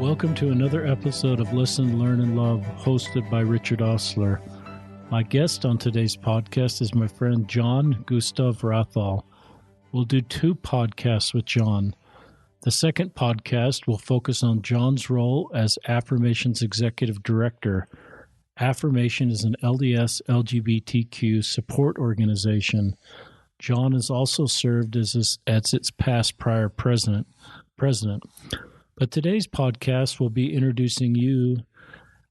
Welcome to another episode of Listen, Learn, and Love, hosted by Richard Osler. My guest on today's podcast is my friend John Gustav-Wrathall. We'll do two podcasts with John. The second podcast will focus on John's role as Affirmation's executive director. Affirmation is an LDS LGBTQ support organization. John has also served as its prior president. But today's podcast will be introducing you,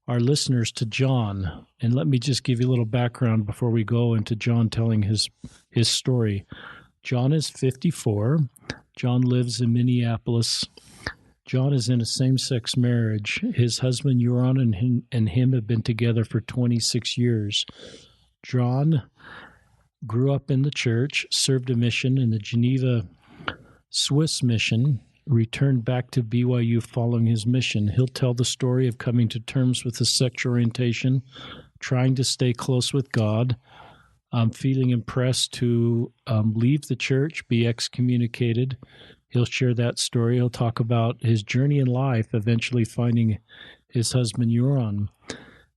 our listeners, to John. And let me just give you a little background before we go into John telling his story. John is 54. John lives in Minneapolis. John is in a same-sex marriage. His husband, Euron, and him have been together for 26 years. John grew up in the church, served a mission in the Geneva, Swiss mission, returned back to BYU following his mission. He'll tell the story of coming to terms with his sexual orientation, trying to stay close with God, feeling impressed to leave the church, be excommunicated. He'll share that story. He'll talk about his journey in life, eventually finding his husband, Euron.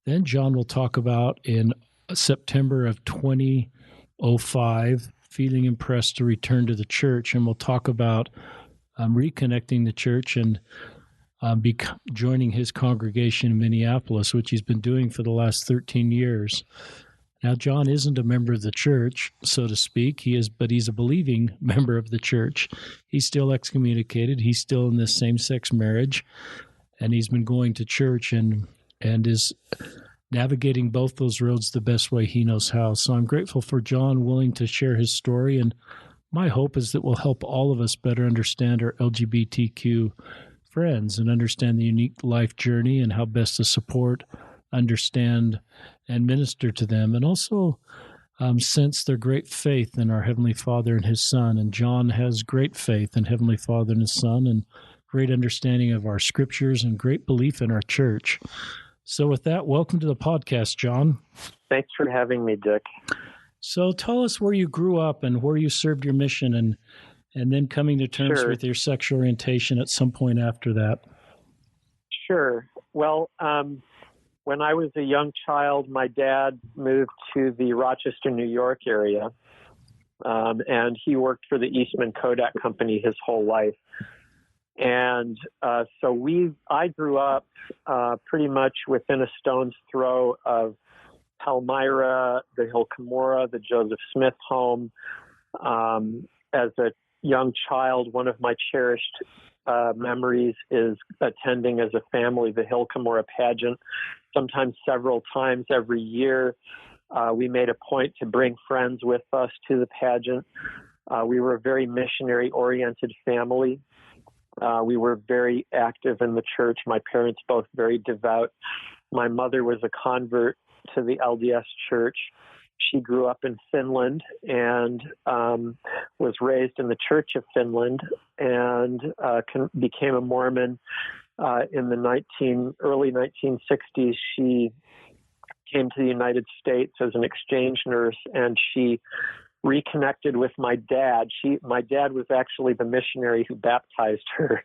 Then John will talk about in September of 2005, feeling impressed to return to the church, and we'll talk about reconnecting the church and joining his congregation in Minneapolis, which he's been doing for the last 13 years. Now, John isn't a member of the church, so to speak. But he's a believing member of the church. He's still excommunicated. He's still in this same-sex marriage, and he's been going to church and is navigating both those roads the best way he knows how. So I'm grateful for John willing to share his story, and my hope is that will help all of us better understand our LGBTQ friends and understand the unique life journey and how best to support, understand, and minister to them, and also sense their great faith in our Heavenly Father and His Son. And John has great faith in Heavenly Father and His Son, and great understanding of our scriptures and great belief in our church. So with that, welcome to the podcast, John. Thanks for having me, Dick. So tell us where you grew up and where you served your mission, and then coming to terms Sure. with your sexual orientation at some point after that. Sure. Well, when I was a young child, my dad moved to the Rochester, New York area, and he worked for the Eastman Kodak Company his whole life. And so I grew up pretty much within a stone's throw of Palmyra, the Hill Cumorah, the Joseph Smith home. As a young child, one of my cherished memories is attending as a family the Hill Cumorah pageant, sometimes several times every year. We made a point to bring friends with us to the pageant. We were a very missionary-oriented family. We were very active in the church. My parents both very devout. My mother was a convert to the LDS Church. She grew up in Finland and was raised in the Church of Finland and became a Mormon in the early 1960s. She came to the United States as an exchange nurse, and she reconnected with my dad. My dad was actually the missionary who baptized her.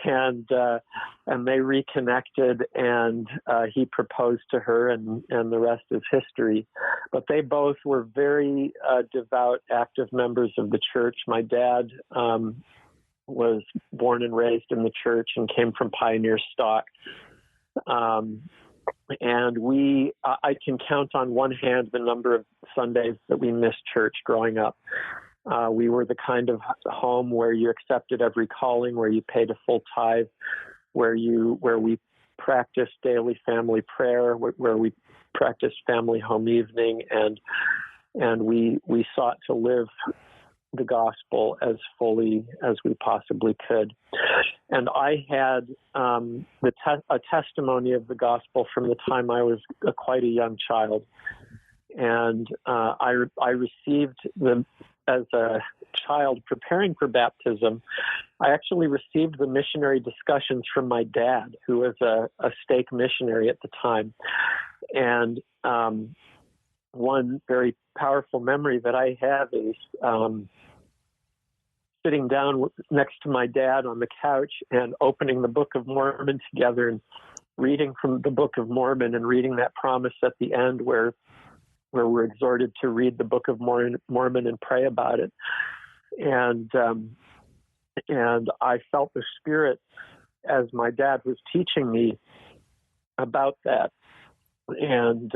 And they reconnected, and he proposed to her, and the rest is history. But they both were very devout, active members of the church. My dad was born and raised in the church and came from pioneer stock. And I can count on one hand the number of Sundays that we missed church growing up. We were the kind of home where you accepted every calling, where you paid a full tithe, where we practiced daily family prayer, where we practiced family home evening, and we sought to live the gospel as fully as we possibly could. And I had a testimony of the gospel from the time I was quite a young child. And I received as a child preparing for baptism, I actually received the missionary discussions from my dad, who was a stake missionary at the time. And one very powerful memory that I have is sitting down next to my dad on the couch and opening the Book of Mormon together and reading from the Book of Mormon and reading that promise at the end where we're exhorted to read the Book of Mormon and pray about it. And I felt the Spirit as my dad was teaching me about that. And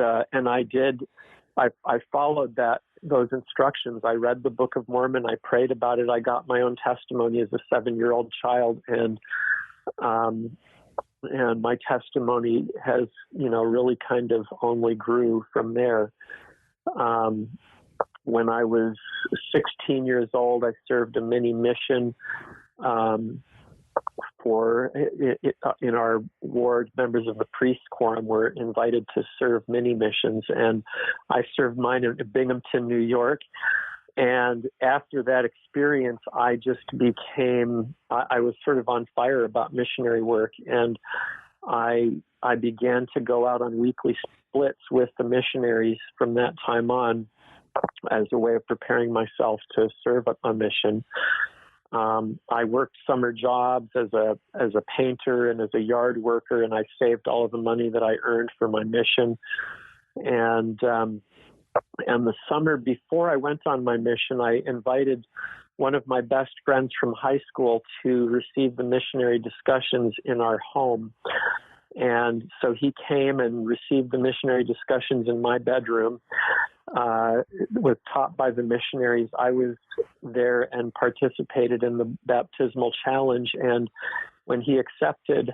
I did. I followed those instructions. I read the Book of Mormon. I prayed about it. I got my own testimony as a 7-year-old child, and my testimony has, really kind of only grew from there. When I was 16 years old, I served a mini mission in our ward. Members of the priest quorum were invited to serve mini missions, and I served mine in Binghamton, New York. And after that experience, I just I was sort of on fire about missionary work, and I began to go out on weekly splits with the missionaries from that time on as a way of preparing myself to serve a mission. I worked summer jobs as a painter and as a yard worker, and I saved all of the money that I earned for my mission. And the summer before I went on my mission, I invited one of my best friends from high school to receive the missionary discussions in our home. And so he came and received the missionary discussions in my bedroom. Was taught by the missionaries. I was there and participated in the baptismal challenge. And when he accepted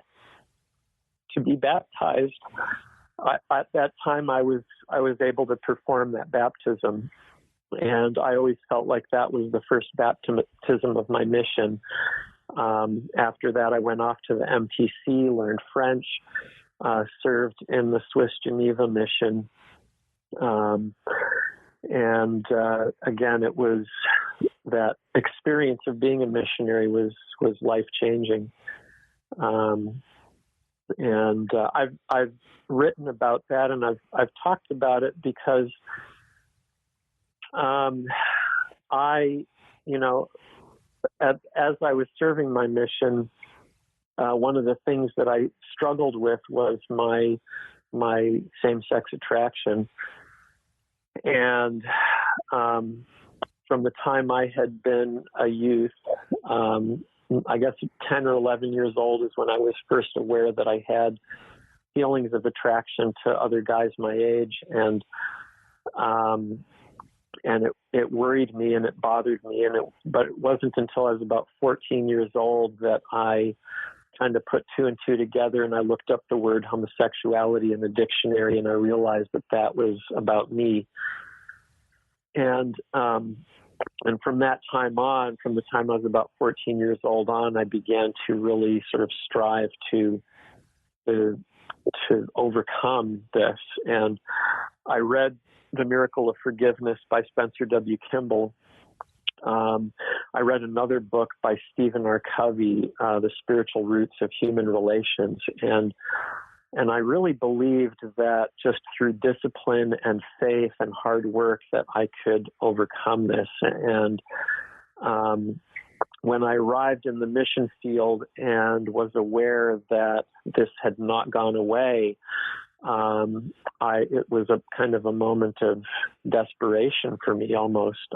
to be baptized, at that time I was able to perform that baptism. And I always felt like that was the first baptism of my mission. After that, I went off to the MTC, learned French, served in the Swiss Geneva mission. Again, it was that experience of being a missionary was life-changing. I've written about that, and I've talked about it because as I was serving my mission, one of the things that I struggled with was my same-sex attraction. And from the time I had been a youth, I guess 10 or 11 years old is when I was first aware that I had feelings of attraction to other guys my age, and it worried me and it bothered me, but it wasn't until I was about 14 years old that I kind of put two and two together, and I looked up the word homosexuality in the dictionary, and I realized that was about me. And from that time on, from the time I was about 14 years old on, I began to really sort of strive to overcome this. And I read The Miracle of Forgiveness by Spencer W. Kimball. I read another book by Stephen R. Covey, The Spiritual Roots of Human Relations. And I really believed that just through discipline and faith and hard work that I could overcome this. And when I arrived in the mission field and was aware that this had not gone away, it was a kind of a moment of desperation for me almost.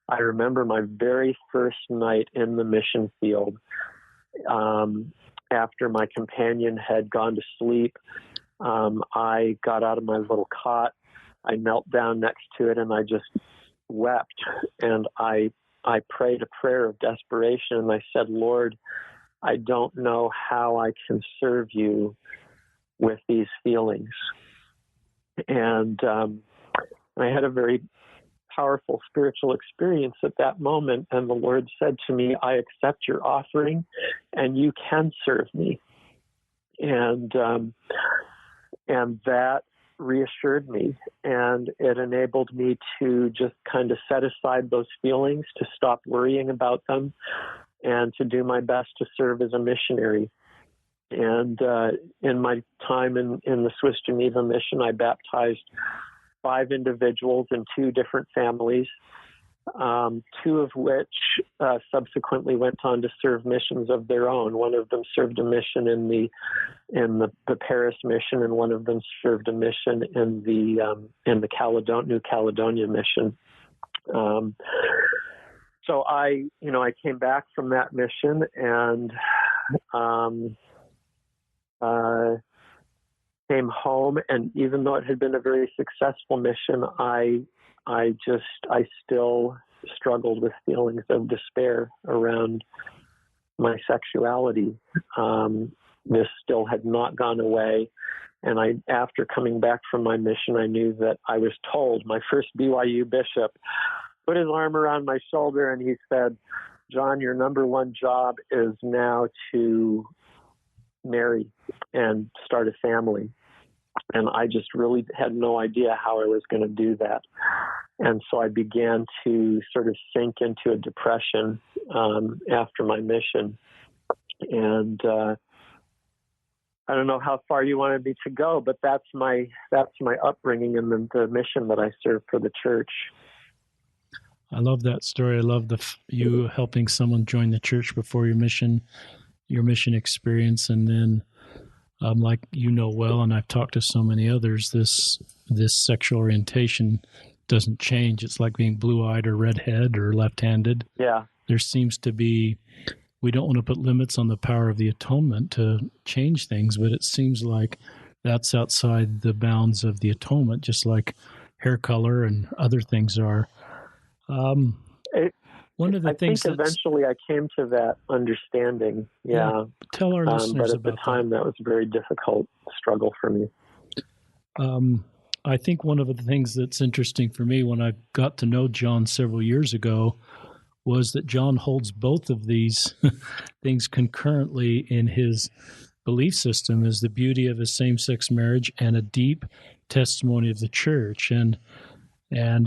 I remember my very first night in the mission field. After my companion had gone to sleep, I got out of my little cot. I knelt down next to it and I just wept. And I prayed a prayer of desperation. And I said, Lord, I don't know how I can serve you with these feelings. And I had a very powerful spiritual experience at that moment. And the Lord said to me, I accept your offering and you can serve me. And that reassured me, and it enabled me to just kind of set aside those feelings, to stop worrying about them, and to do my best to serve as a missionary. And in my time in the Swiss Geneva mission, I baptized 5 individuals in 2 different families. two of which subsequently went on to serve missions of their own. One of them served a mission in the Paris mission, and one of them served a mission in the New Caledonia mission. So I came back from that mission and came home, and even though it had been a very successful mission, I still struggled with feelings of despair around my sexuality. This still had not gone away. And after coming back from my mission, I knew that I was told, my first BYU bishop put his arm around my shoulder and he said, "John, your number one job is now to marry and start a family." And I just really had no idea how I was going to do that. And so I began to sort of sink into a depression after my mission. And I don't know how far you wanted me to go, but that's my upbringing and the mission that I serve for the church. I love that story. I love you helping someone join the church before your mission experience, and then like well, and I've talked to so many others, this sexual orientation doesn't change. It's like being blue-eyed or redhead or left-handed. Yeah. There seems to be, we don't want to put limits on the power of the atonement to change things, but it seems like that's outside the bounds of the atonement, just like hair color and other things are. One of the things think eventually I came to that understanding. Yeah. Tell our listeners but at the time that was a very difficult struggle for me. I think one of the things that's interesting for me when I got to know John several years ago was that John holds both of these things concurrently in his belief system, is the beauty of his same-sex marriage and a deep testimony of the church. And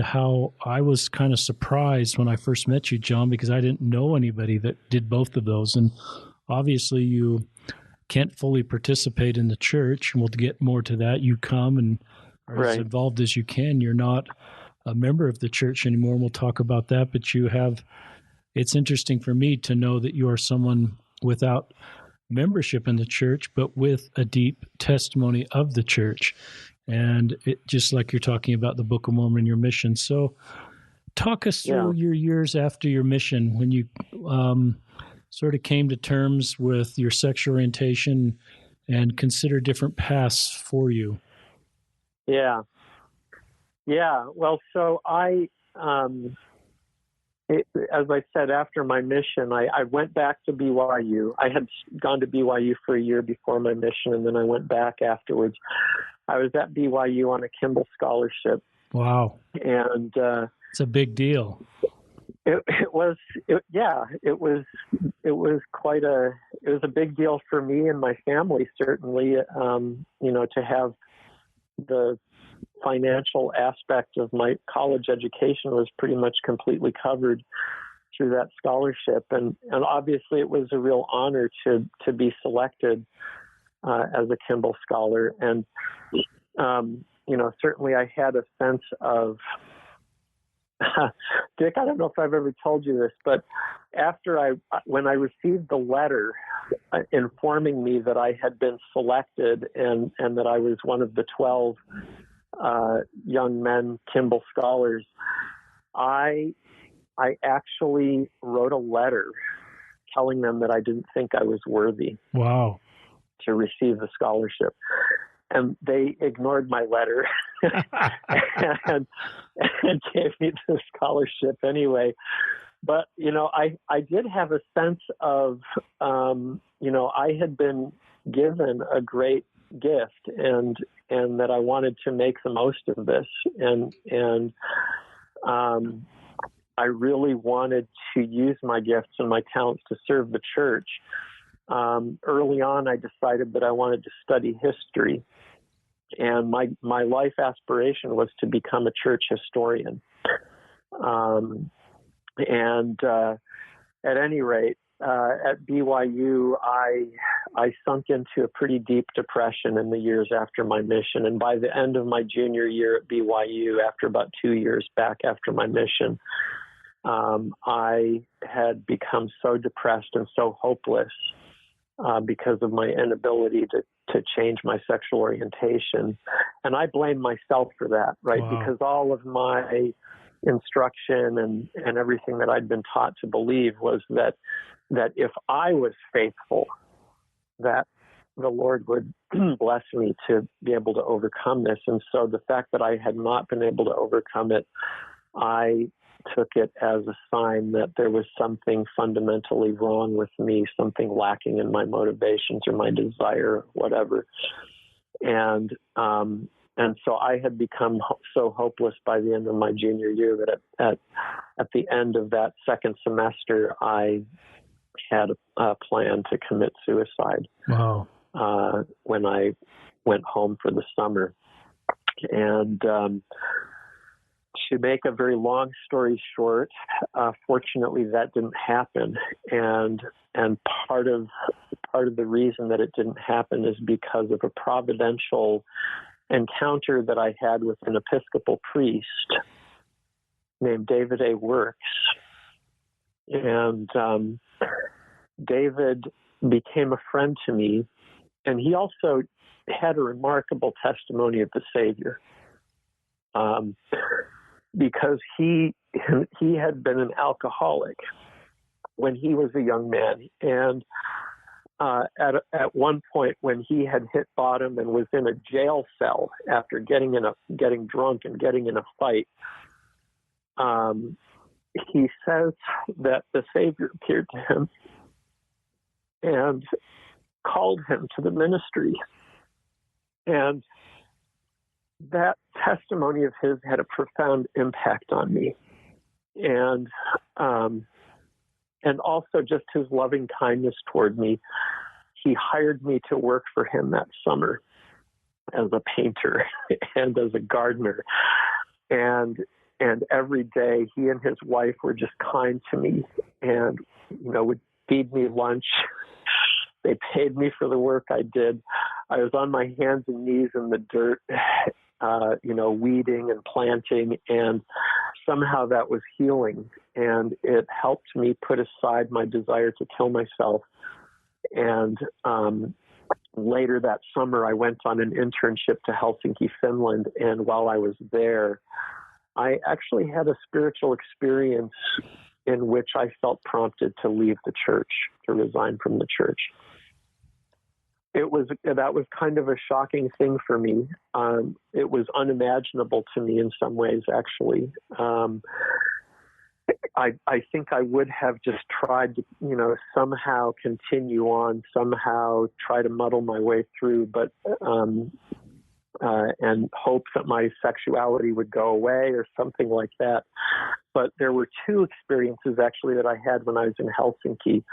how I was kind of surprised when I first met you, John, because I didn't know anybody that did both of those. And obviously you can't fully participate in the church, and we'll get more to that. You come and are as involved as you can. You're not a member of the church anymore, and we'll talk about that. But it's interesting for me to know that you are someone without membership in the church, but with a deep testimony of the church. And it, just like you're talking about the Book of Mormon, your mission. So talk us through your years after your mission, when you sort of came to terms with your sexual orientation and consider different paths for you. Yeah. Well, so as I said, after my mission, I went back to BYU. I had gone to BYU for a year before my mission, and then I went back afterwards. I was at BYU on a Kimball scholarship. Wow. And it's a big deal. It was a big deal for me and my family, certainly, to have the financial aspect of my college education was pretty much completely covered through that scholarship. And obviously it was a real honor to be selected as a Kimball scholar. And, certainly I had a sense of, Dick, I don't know if I've ever told you this, but when I received the letter informing me that I had been selected and that I was one of the 12 young men Kimball scholars, I actually wrote a letter telling them that I didn't think I was worthy. Wow. To receive the scholarship. And they ignored my letter and gave me the scholarship anyway. But, I did have a sense of, I had been given a great gift and that I wanted to make the most of this. And I really wanted to use my gifts and my talents to serve the church. Early on, I decided that I wanted to study history, and my life aspiration was to become a church historian. At any rate, at BYU, I sunk into a pretty deep depression in the years after my mission, and by the end of my junior year at BYU, after about 2 years back after my mission, I had become so depressed and so hopeless because of my inability to change my sexual orientation. And I blame myself for that, right? Wow. Because all of my instruction and everything that I'd been taught to believe was that if I was faithful, that the Lord would bless me to be able to overcome this. And so the fact that I had not been able to overcome it, I took it as a sign that there was something fundamentally wrong with me, something lacking in my motivations or my desire, whatever. And so I had become so hopeless by the end of my junior year that at the end of that second semester, I had a plan to commit suicide. Wow. When I went home for the summer. And to make a very long story short, fortunately that didn't happen. And part of the reason that it didn't happen is because of a providential encounter that I had with an Episcopal priest named David A. Works. And David became a friend to me, and he also had a remarkable testimony of the Savior, because he had been an alcoholic when he was a young man, and at one point when he had hit bottom and was in a jail cell after getting drunk and getting in a fight, he says that the Savior appeared to him and called him to the ministry. And that testimony of his had a profound impact on me. And also just his loving kindness toward me. He hired me to work for him that summer as a painter and as a gardener. And every day he and his wife were just kind to me and, would feed me lunch. They paid me for the work I did. I was on my hands and knees in the dirt, weeding and planting, and somehow that was healing. And it helped me put aside my desire to kill myself. And later that summer, I went on an internship to Helsinki, Finland. And while I was there, I actually had a spiritual experience in which I felt prompted to leave the church, to resign from the church. That was kind of a shocking thing for me. It was unimaginable to me in some ways, actually. I think I would have just tried to, somehow continue on, somehow try to muddle my way through, but and hope that my sexuality would go away or something like that. But there were two experiences actually that I had when I was in Helsinki.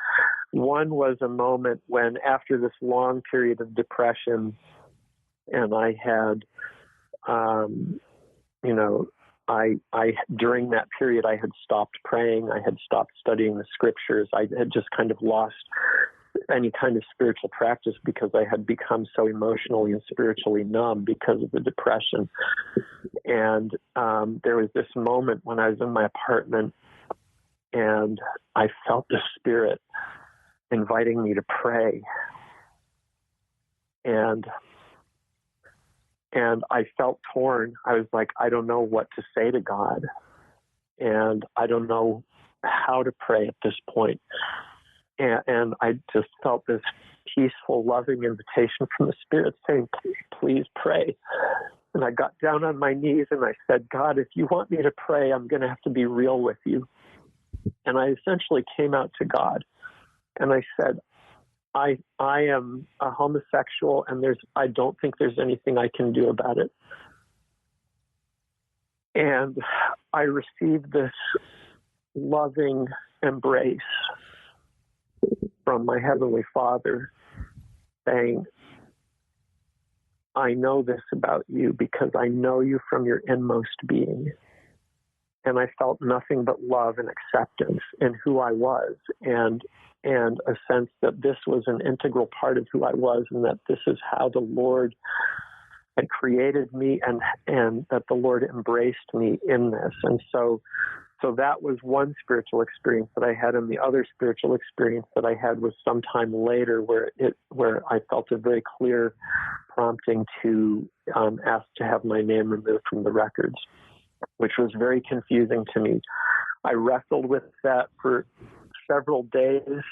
One was a moment when, after this long period of depression, and I had, during that period, I had stopped praying. I had stopped studying the scriptures. I had just kind of lost any kind of spiritual practice because I had become so emotionally and spiritually numb because of the depression. And there was this moment when I was in my apartment and I felt the Spirit inviting me to pray. And I felt torn. I was like, I don't know what to say to God. And I don't know how to pray at this point. And I just felt this peaceful, loving invitation from the Spirit saying, please pray. And I got down on my knees and I said, God, if you want me to pray, I'm going to have to be real with you. And I essentially came out to God and I said, I am a homosexual and I don't think there's anything I can do about it. And I received this loving embrace from my Heavenly Father saying, I know this about you because I know you from your inmost being. And I felt nothing but love and acceptance in who I was and a sense that this was an integral part of who I was and that this is how the Lord had created me and that the Lord embraced me in this. And so So that was one spiritual experience that I had, and the other spiritual experience that I had was sometime later, where I felt a very clear prompting to ask to have my name removed from the records, which was very confusing to me. I wrestled with that for several days.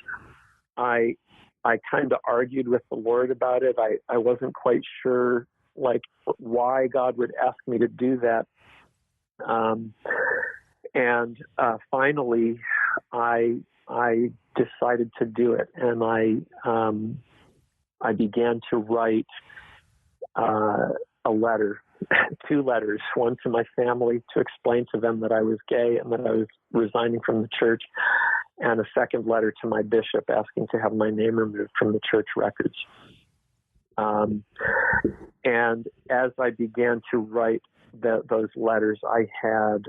I kind of argued with the Lord about it. I wasn't quite sure, like, why God would ask me to do that. And finally, I decided to do it, and I began to write a letter, 2 letters, one to my family to explain to them that I was gay and that I was resigning from the church, and a second letter to my bishop asking to have my name removed from the church records. And as I began to write those letters, I had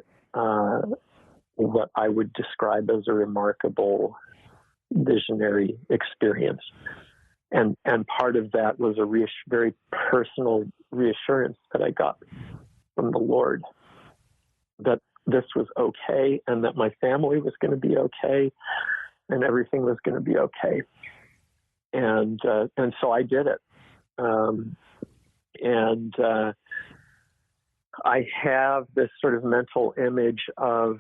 what I would describe as a remarkable visionary experience. And part of that was a very personal reassurance that I got from the Lord that this was okay, and that my family was going to be okay, and everything was going to be okay. And so I did it. I have this sort of mental image of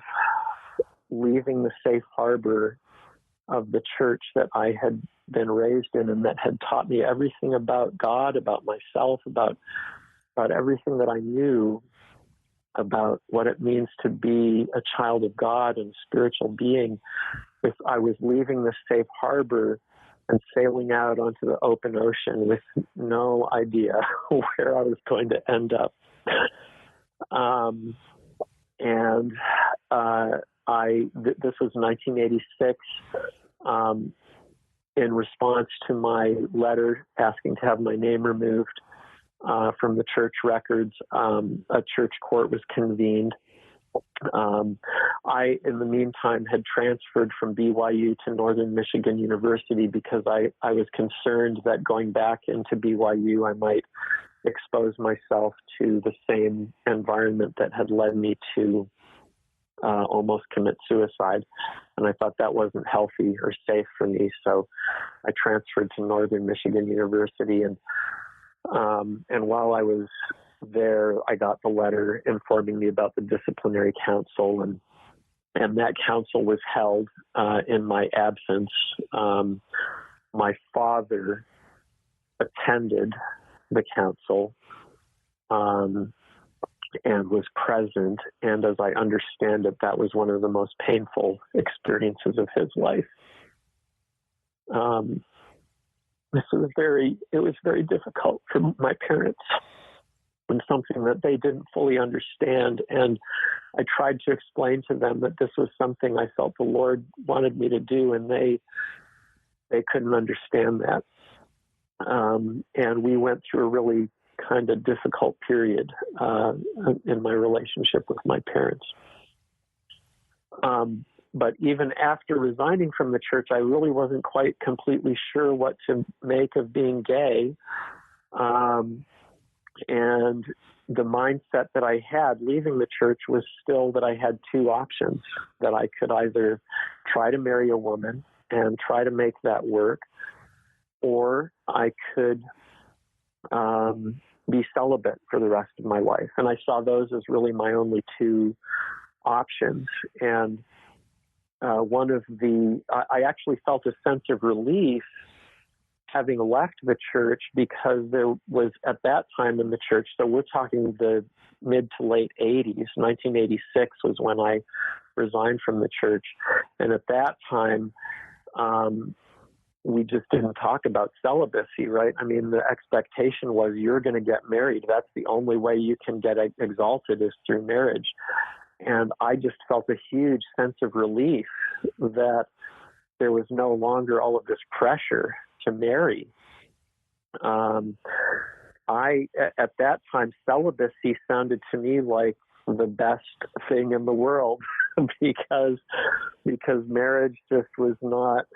leaving the safe harbor of the church that I had been raised in, and that had taught me everything about God, about myself, about everything that I knew about what it means to be a child of God and a spiritual being. If I was leaving the safe harbor and sailing out onto the open ocean with no idea where I was going to end up. This was 1986. In response to my letter asking to have my name removed from the church records, a church court was convened. I, in the meantime, had transferred from BYU to Northern Michigan University because I was concerned that going back into BYU, I might expose myself to the same environment that had led me to almost commit suicide. And I thought that wasn't healthy or safe for me. So I transferred to Northern Michigan University. And while I was there, I got the letter informing me about the disciplinary council, and that council was held in my absence. My father attended the council and was present, and as I understand it, that was one of the most painful experiences of his life. It was very difficult for my parents, and something that they didn't fully understand. And I tried to explain to them that this was something I felt the Lord wanted me to do, and they couldn't understand that. And we went through a really kind of difficult period in my relationship with my parents. But even after resigning from the church, I really wasn't quite completely sure what to make of being gay. And the mindset that I had leaving the church was still that I had 2 options, that I could either try to marry a woman and try to make that work, or I could be celibate for the rest of my life. And I saw those as really my only 2 options. And I actually felt a sense of relief having left the church, because there was, at that time in the church, so we're talking the mid to late 80s, 1986 was when I resigned from the church. And at that time, we just didn't talk about celibacy, right? I mean, the expectation was you're going to get married. That's the only way you can get exalted is through marriage. And I just felt a huge sense of relief that there was no longer all of this pressure to marry. At that time, celibacy sounded to me like the best thing in the world because marriage just was not,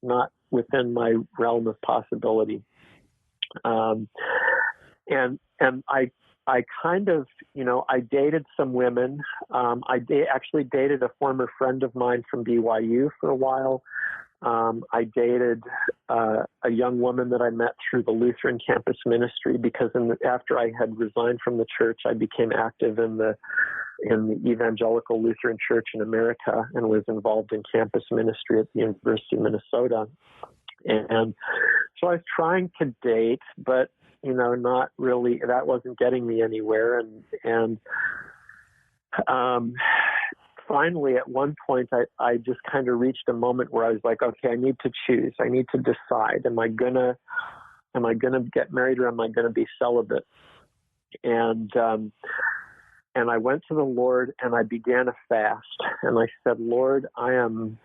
not within my realm of possibility. And I I kind of, I dated some women. I actually dated a former friend of mine from BYU for a while. I dated a young woman that I met through the Lutheran campus ministry, because after I had resigned from the church, I became active in the Evangelical Lutheran Church in America and was involved in campus ministry at the University of Minnesota. And so I was trying to date, but not really. That wasn't getting me anywhere. And finally, at one point, I just kind of reached a moment where I was like, okay, I need to choose. I need to decide. Am I gonna get married, or am I gonna be celibate? And I went to the Lord and I began a fast. And I said, Lord, I am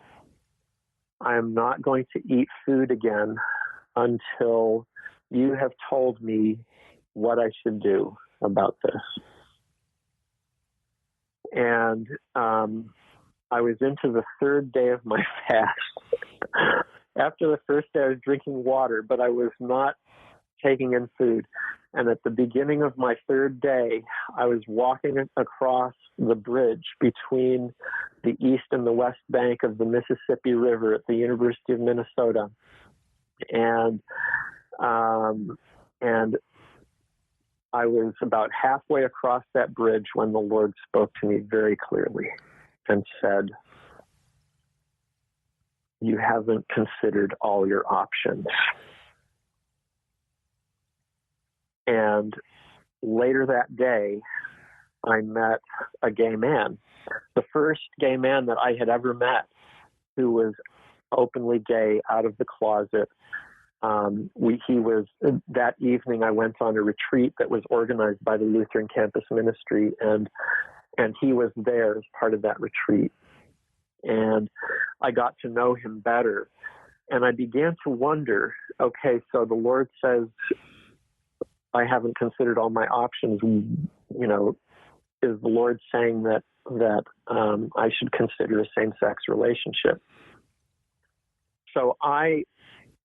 not going to eat food again until you have told me what I should do about this. And I was into the third day of my fast. After the first day, I was drinking water, but I was not taking in food. And at the beginning of my third day, I was walking across the bridge between the east and the west bank of the Mississippi River at the University of Minnesota. And I was about halfway across that bridge when the Lord spoke to me very clearly and said, you haven't considered all your options. And later that day, I met a gay man, the first gay man that I had ever met who was openly gay, out of the closet. That evening I went on a retreat that was organized by the Lutheran campus ministry, and he was there as part of that retreat. And I got to know him better, and I began to wonder, okay, so the Lord says, I haven't considered all my options. Is the Lord saying that I should consider a same-sex relationship?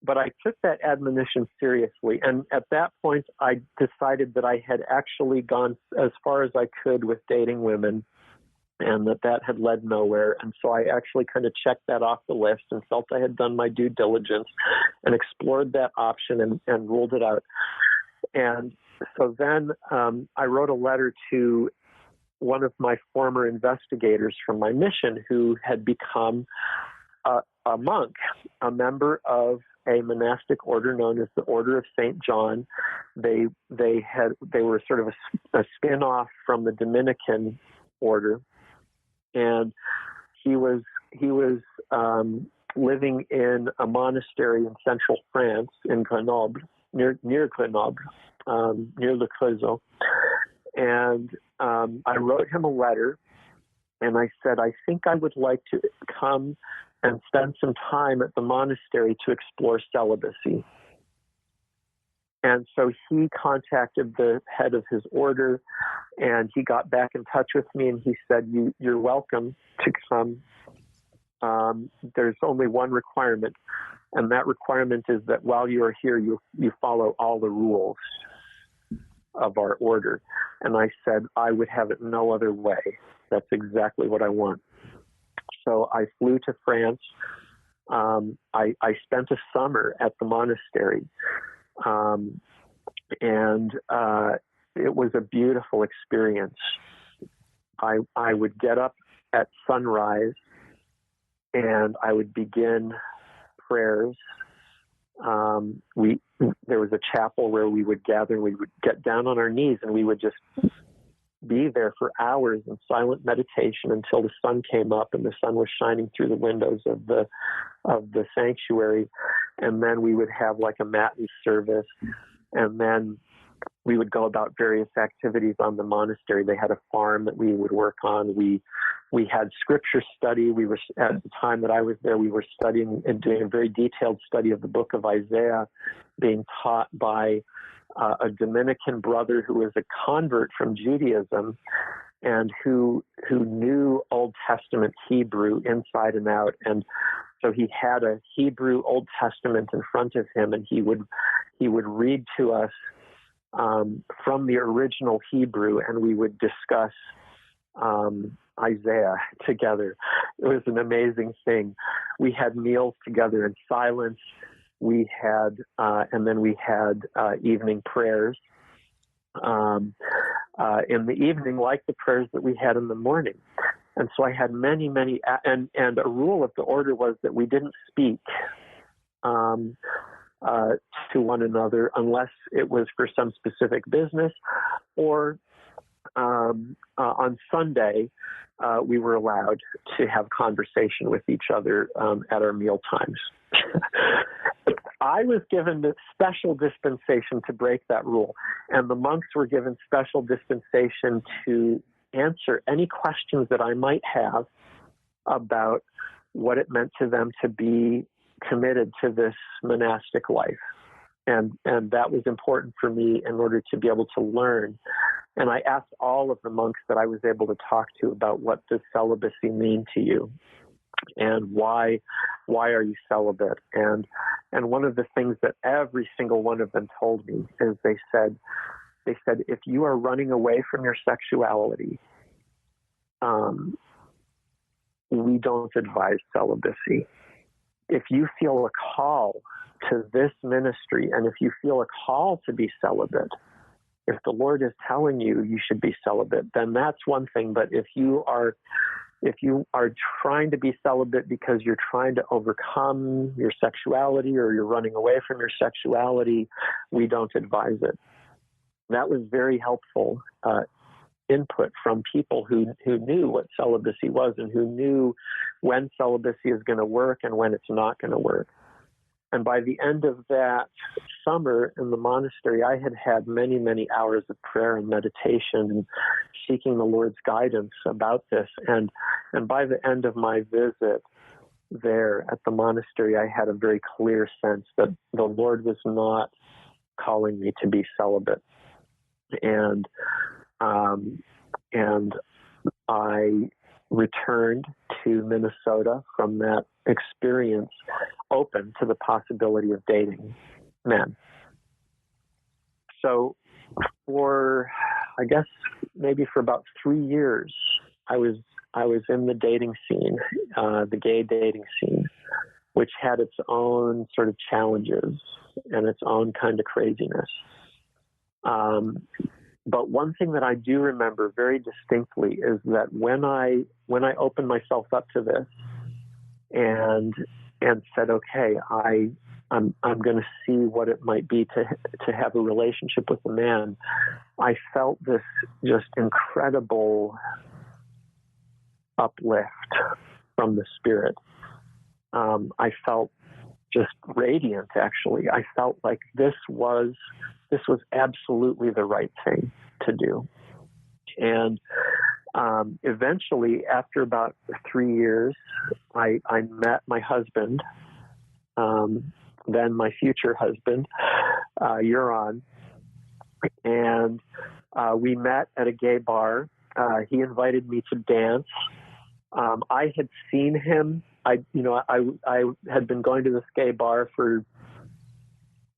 But I took that admonition seriously. And at that point, I decided that I had actually gone as far as I could with dating women, and that had led nowhere. And so I actually kind of checked that off the list and felt I had done my due diligence and explored that option and ruled it out. And so then I wrote a letter to one of my former investigators from my mission, who had become a monk, a member of a monastic order known as the Order of St. John. They were sort of a spin-off from the Dominican order, and he was living in a monastery in central France, in Grenoble, near Grenoble, near Le Creusot. And I wrote him a letter, and I said, I think I would like to come and spend some time at the monastery to explore celibacy. And so he contacted the head of his order, and he got back in touch with me, and he said, you're welcome to come. There's only one requirement, and that requirement is that while you are here, you follow all the rules of our order. And I said, I would have it no other way. That's exactly what I want. So I flew to France. I spent a summer at the monastery. And it was a beautiful experience. I would get up at sunrise, and I would begin prayers. There was a chapel where we would gather, and we would get down on our knees, and we would just be there for hours in silent meditation until the sun came up and the sun was shining through the windows of the sanctuary. And then we would have like a matin service, and then we would go about various activities on the monastery. They had a farm that we would work on. We had scripture study. We were, at the time that I was there, we were studying and doing a very detailed study of the book of Isaiah, being taught by a Dominican brother who was a convert from Judaism and who knew Old Testament Hebrew inside and out. And so he had a Hebrew Old Testament in front of him, and he would read to us from the original Hebrew, and we would discuss Isaiah together. It was an amazing thing. We had meals together in silence. We had, and then we had evening prayers in the evening, like the prayers that we had in the morning. And so I had many, and a rule of the order was that we didn't speak to one another unless it was for some specific business, or on Sunday, we were allowed to have conversation with each other at our meal times. I was given the special dispensation to break that rule, and the monks were given special dispensation to answer any questions that I might have about what it meant to them to be committed to this monastic life. And that was important for me in order to be able to learn. And I asked all of the monks that I was able to talk to about, what does celibacy mean to you? And why are you celibate? And one of the things that every single one of them told me is they said, if you are running away from your sexuality, we don't advise celibacy. If you feel a call to this ministry, and if you feel a call to be celibate, if the Lord is telling you you should be celibate, then that's one thing. But if you are trying to be celibate because you're trying to overcome your sexuality, or you're running away from your sexuality, we don't advise it. That was very helpful input from people who knew what celibacy was, and who knew when celibacy is going to work and when it's not going to work. And by the end of that summer in the monastery, I had many, many hours of prayer and meditation and seeking the Lord's guidance about this. And by the end of my visit there at the monastery, I had a very clear sense that the Lord was not calling me to be celibate. And I returned to Minnesota from that experience open to the possibility of dating men. So for, I guess, maybe for about 3 years, I was in the dating scene, the gay dating scene, which had its own sort of challenges and its own kind of craziness. But one thing that I do remember very distinctly is that when I opened myself up to this and said, okay, I'm going to see what it might be to have a relationship with a man, I felt this just incredible uplift from the Spirit. I felt just radiant, actually. I felt like this was absolutely the right thing to do. And eventually, after about 3 years, I met my husband, then my future husband, Euron, and we met at a gay bar. He invited me to dance. I had seen him. I had been going to this gay bar for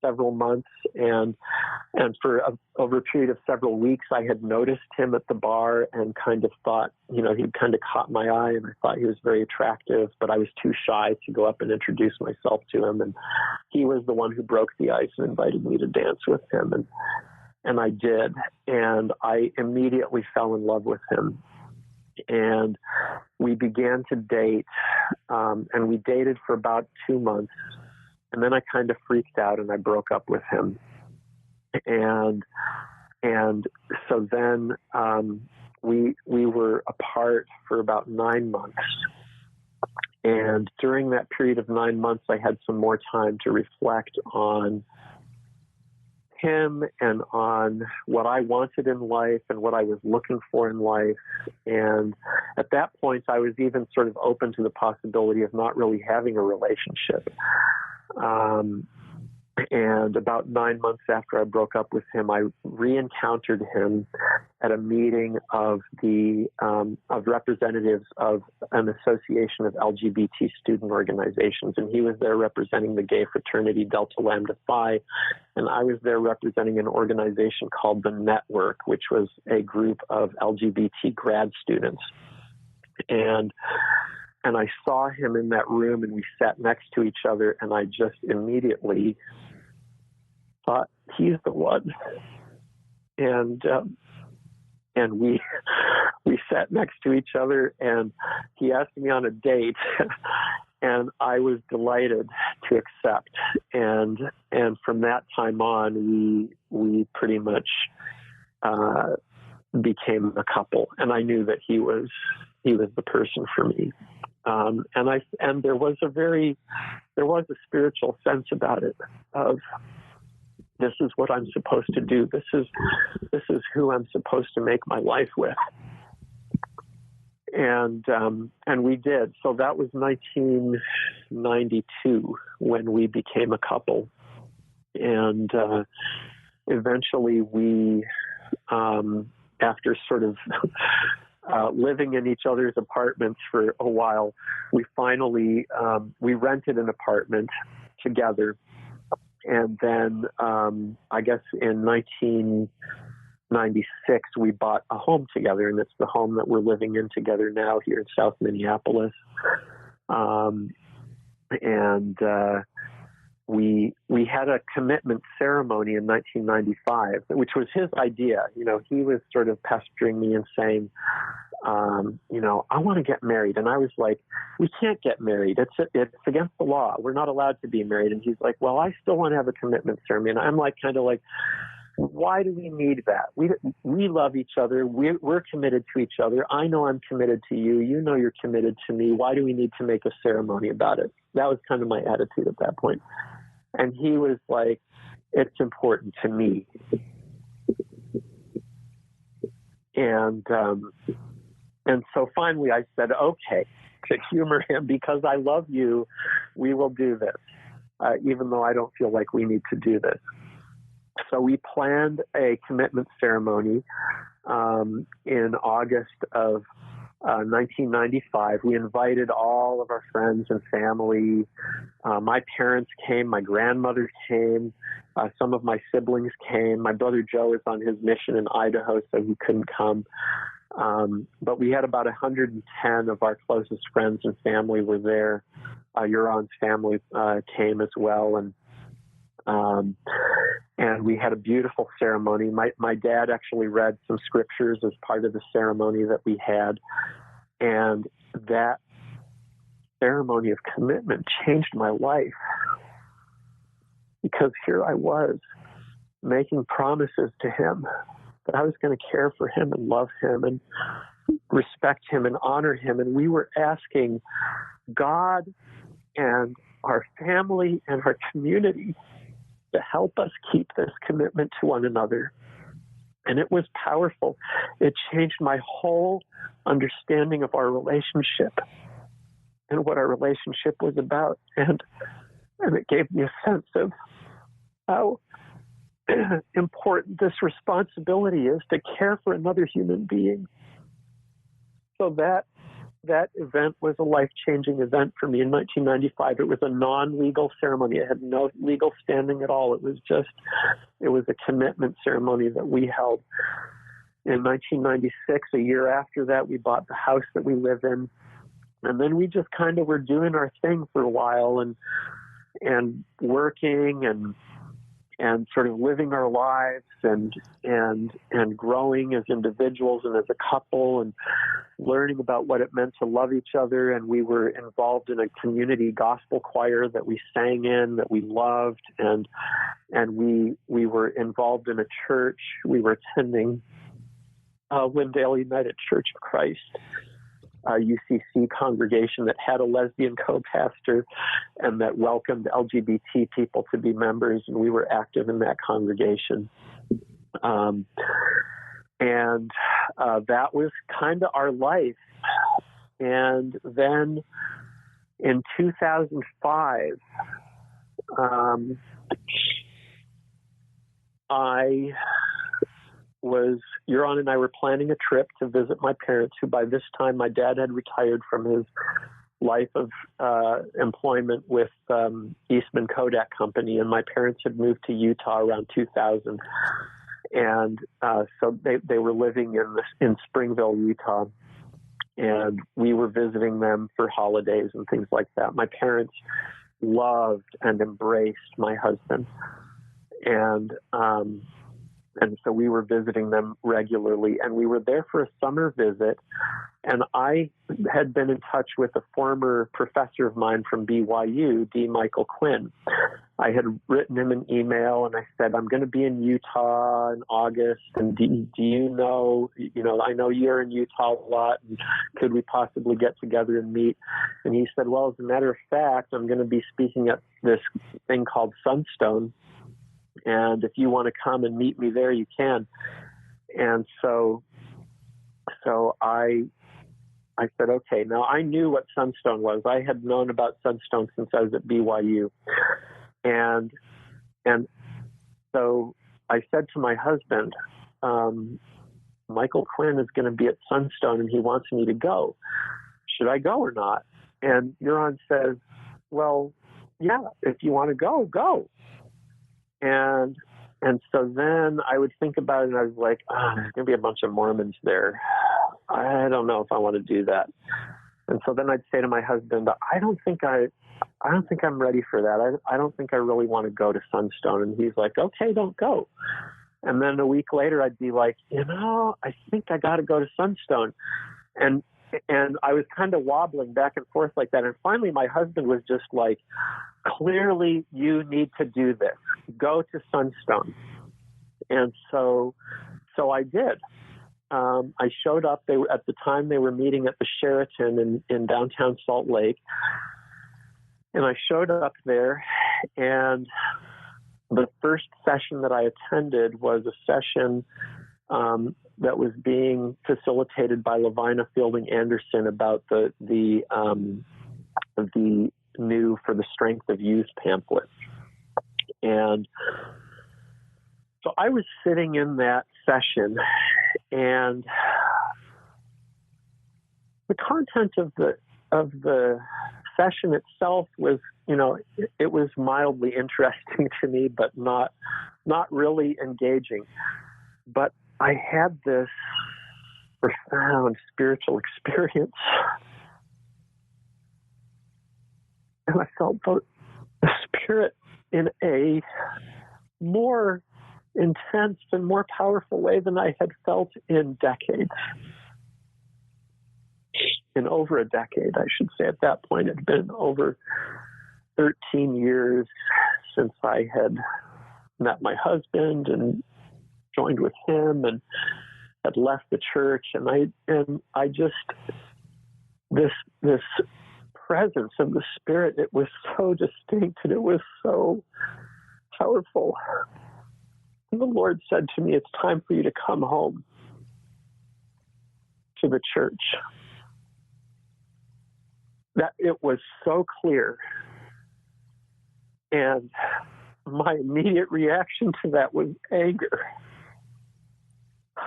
several months, and for over a period of several weeks, I had noticed him at the bar and kind of thought, he'd kind of caught my eye, and I thought he was very attractive, but I was too shy to go up and introduce myself to him. And he was the one who broke the ice and invited me to dance with him, and I did, and I immediately fell in love with him. And we began to date, and we dated for about 2 months. And then I kind of freaked out and I broke up with him. And so then we were apart for about 9 months. And during that period of 9 months, I had some more time to reflect on him and on what I wanted in life and what I was looking for in life. And at that point, I was even sort of open to the possibility of not really having a relationship. And about 9 months after I broke up with him, I re-encountered him at a meeting of the of representatives of an association of LGBT student organizations, and he was there representing the gay fraternity Delta Lambda Phi, and I was there representing an organization called the Network, which was a group of LGBT grad students. And I saw him in that room, and we sat next to each other, and I just immediately thought, he's the one. And we sat next to each other, and he asked me on a date, and I was delighted to accept. And from that time on, we pretty much became a couple, and I knew that he was the person for me. And there was a spiritual sense about it of, this is what I'm supposed to do. This is who I'm supposed to make my life with. And we did. So that was 1992 when we became a couple. And eventually we, after sort of living in each other's apartments for a while, we finally, we rented an apartment together. And then, I guess in 1996, we bought a home together, and it's the home that we're living in together now here in South Minneapolis. We had a commitment ceremony in 1995, which was his idea. You know, he was sort of pestering me and saying, I want to get married. And I was like, we can't get married. It's against the law. We're not allowed to be married. And he's like, well, I still want to have a commitment ceremony. And I'm like, kind of like, why do we need that? We love each other. We're committed to each other. I know I'm committed to you. You know you're committed to me. Why do we need to make a ceremony about it? That was kind of my attitude at that point. And he was like, it's important to me. And so finally I said, okay, to humor him, because I love you, we will do this, even though I don't feel like we need to do this. So we planned a commitment ceremony in August of 1995. We invited all of our friends and family. My parents came, my grandmother came, some of my siblings came. My brother Joe is on his mission in Idaho, so he couldn't come. But we had about 110 of our closest friends and family were there. Euron's family came as well, and we had a beautiful ceremony. My dad actually read some scriptures as part of the ceremony that we had, and that ceremony of commitment changed my life, because here I was making promises to him that I was going to care for him and love him and respect him and honor him. And we were asking God and our family and our community to help us keep this commitment to one another. And it was powerful. It changed my whole understanding of our relationship and what our relationship was about. And it gave me a sense of how important this responsibility is to care for another human being. So that event was a life-changing event for me in 1995. It was a non-legal ceremony. It had no legal standing at all. It was a commitment ceremony that we held. In 1996, a year after that, we bought the house that we live in. And then we just kind of were doing our thing for a while and working and sort of living our lives and growing as individuals and as a couple and learning about what it meant to love each other. And we were involved in a community gospel choir that we sang in, that we loved. And we were involved in a church. We were attending Lindale United Church of Christ, a UCC congregation that had a lesbian co-pastor and that welcomed LGBT people to be members, and we were active in that congregation. That was kind of our life. And then in 2005, Euron and I were planning a trip to visit my parents, who by this time my dad had retired from his life of employment with Eastman Kodak Company, and my parents had moved to Utah around 2000. And so they were living in Springville, Utah, and we were visiting them for holidays and things like that. My parents loved and embraced my husband, and so we were visiting them regularly, and we were there for a summer visit. And I had been in touch with a former professor of mine from BYU, D. Michael Quinn. I had written him an email, and I said, I'm going to be in Utah in August, and do you know, I know you're in Utah a lot, and could we possibly get together and meet? And he said, well, as a matter of fact, I'm going to be speaking at this thing called Sunstone, and if you want to come and meet me there, you can. And so I said, okay. Now, I knew what Sunstone was. I had known about Sunstone since I was at BYU. And so I said to my husband, Michael Quinn is going to be at Sunstone, and he wants me to go. Should I go or not? And Euron says, well, yeah, if you want to go, go. And so then I would think about it, and I was like, there's going to be a bunch of Mormons there. I don't know if I want to do that. And so then I'd say to my husband, I don't think I'm ready for that. I don't think I really want to go to Sunstone. And he's like, okay, don't go. And then a week later, I'd be like, I think I got to go to Sunstone. And I was kind of wobbling back and forth like that. And finally, my husband was just like, clearly, you need to do this. Go to Sunstone. And so I did. I showed up. At the time, they were meeting at the Sheraton in downtown Salt Lake. And I showed up there, and the first session that I attended was a session that was being facilitated by Lavina Fielding Anderson about the new For the Strength of Youth pamphlet. And so I was sitting in that session, and the content of the session itself was, it was mildly interesting to me, but not really engaging. But I had this profound spiritual experience, and I felt the Spirit in a more intense and more powerful way than I had felt in decades. In over a decade, I should say. At that point, it had been over 13 years since I had met my husband and joined with him and had left the church. And I just, this presence of the Spirit, it was so distinct and it was so powerful. And the Lord said to me, it's time for you to come home to the church. That it was so clear. And my immediate reaction to that was anger.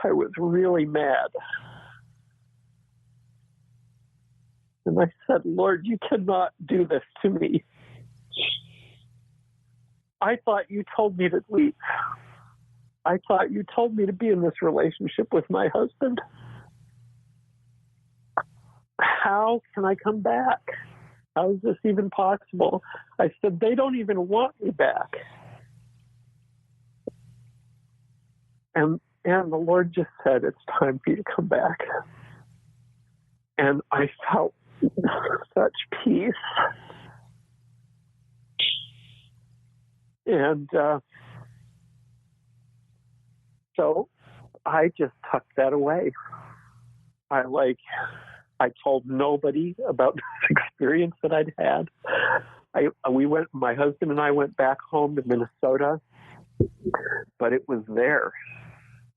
I was really mad. And I said, Lord, you cannot do this to me. I thought you told me to leave. I thought you told me to be in this relationship with my husband. How can I come back? How is this even possible? I said, they don't even want me back. And the Lord just said, it's time for you to come back. And I felt such peace. And so I just tucked that away. I told nobody about this experience that I'd had. My husband and I went back home to Minnesota, but it was there,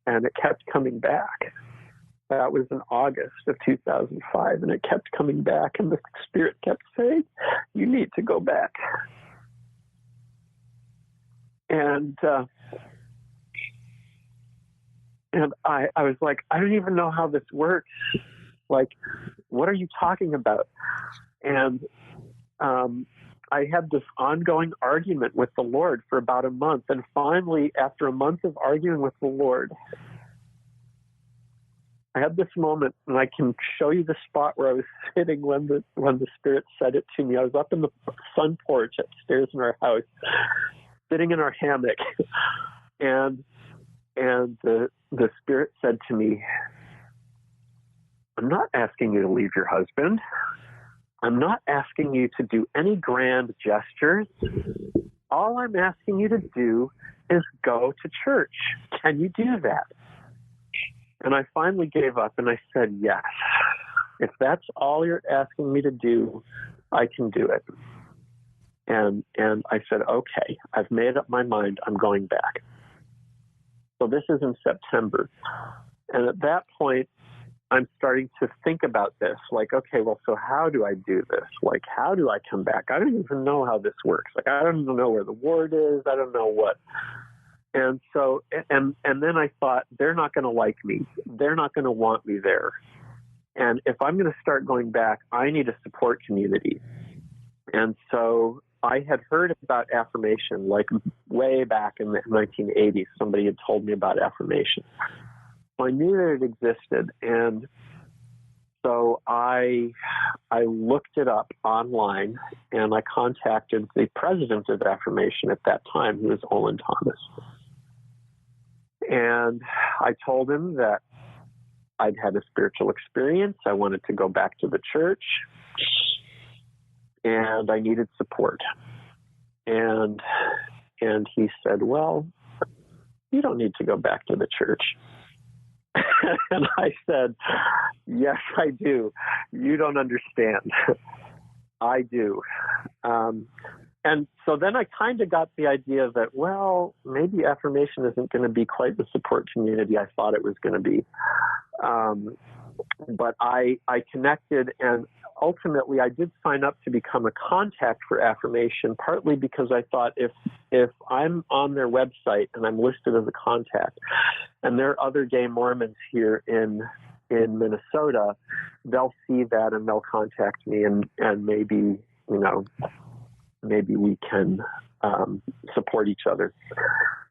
and it kept coming back. That was in August of 2005, and it kept coming back, and the Spirit kept saying, you need to go back. And I was like, I don't even know how this works. Like, what are you talking about? And I had this ongoing argument with the Lord for about a month. And finally, after a month of arguing with the Lord, I had this moment, and I can show you the spot where I was sitting when the Spirit said it to me. I was up in the sun porch upstairs in our house, sitting in our hammock, and the Spirit said to me, I'm not asking you to leave your husband. I'm not asking you to do any grand gestures. All I'm asking you to do is go to church. Can you do that? And I finally gave up and I said, yes. If that's all you're asking me to do, I can do it. And I said, okay, I've made up my mind. I'm going back. So this is in September. And at that point, I'm starting to think about this. Like, okay, well, so how do I do this? Like, how do I come back? I don't even know how this works. Like, I don't even know where the ward is. I don't know what. And so, and then I thought, they're not going to like me. They're not going to want me there. And if I'm going to start going back, I need a support community. And so I had heard about Affirmation, like way back in the 1980s. Somebody had told me about Affirmation. I knew that it existed, and so I looked it up online, and I contacted the president of Affirmation at that time, who was Olin Thomas. And I told him that I'd had a spiritual experience, I wanted to go back to the church, and I needed support. And he said, well, you don't need to go back to the church. And I said, yes, I do. You don't understand. I do. And so then I kind of got the idea that, well, maybe Affirmation isn't going to be quite the support community I thought it was going to be. But I connected, and ultimately I did sign up to become a contact for Affirmation, partly because I thought if I'm on their website and I'm listed as a contact, and there are other gay Mormons here in Minnesota, they'll see that and they'll contact me, and maybe, maybe we can support each other.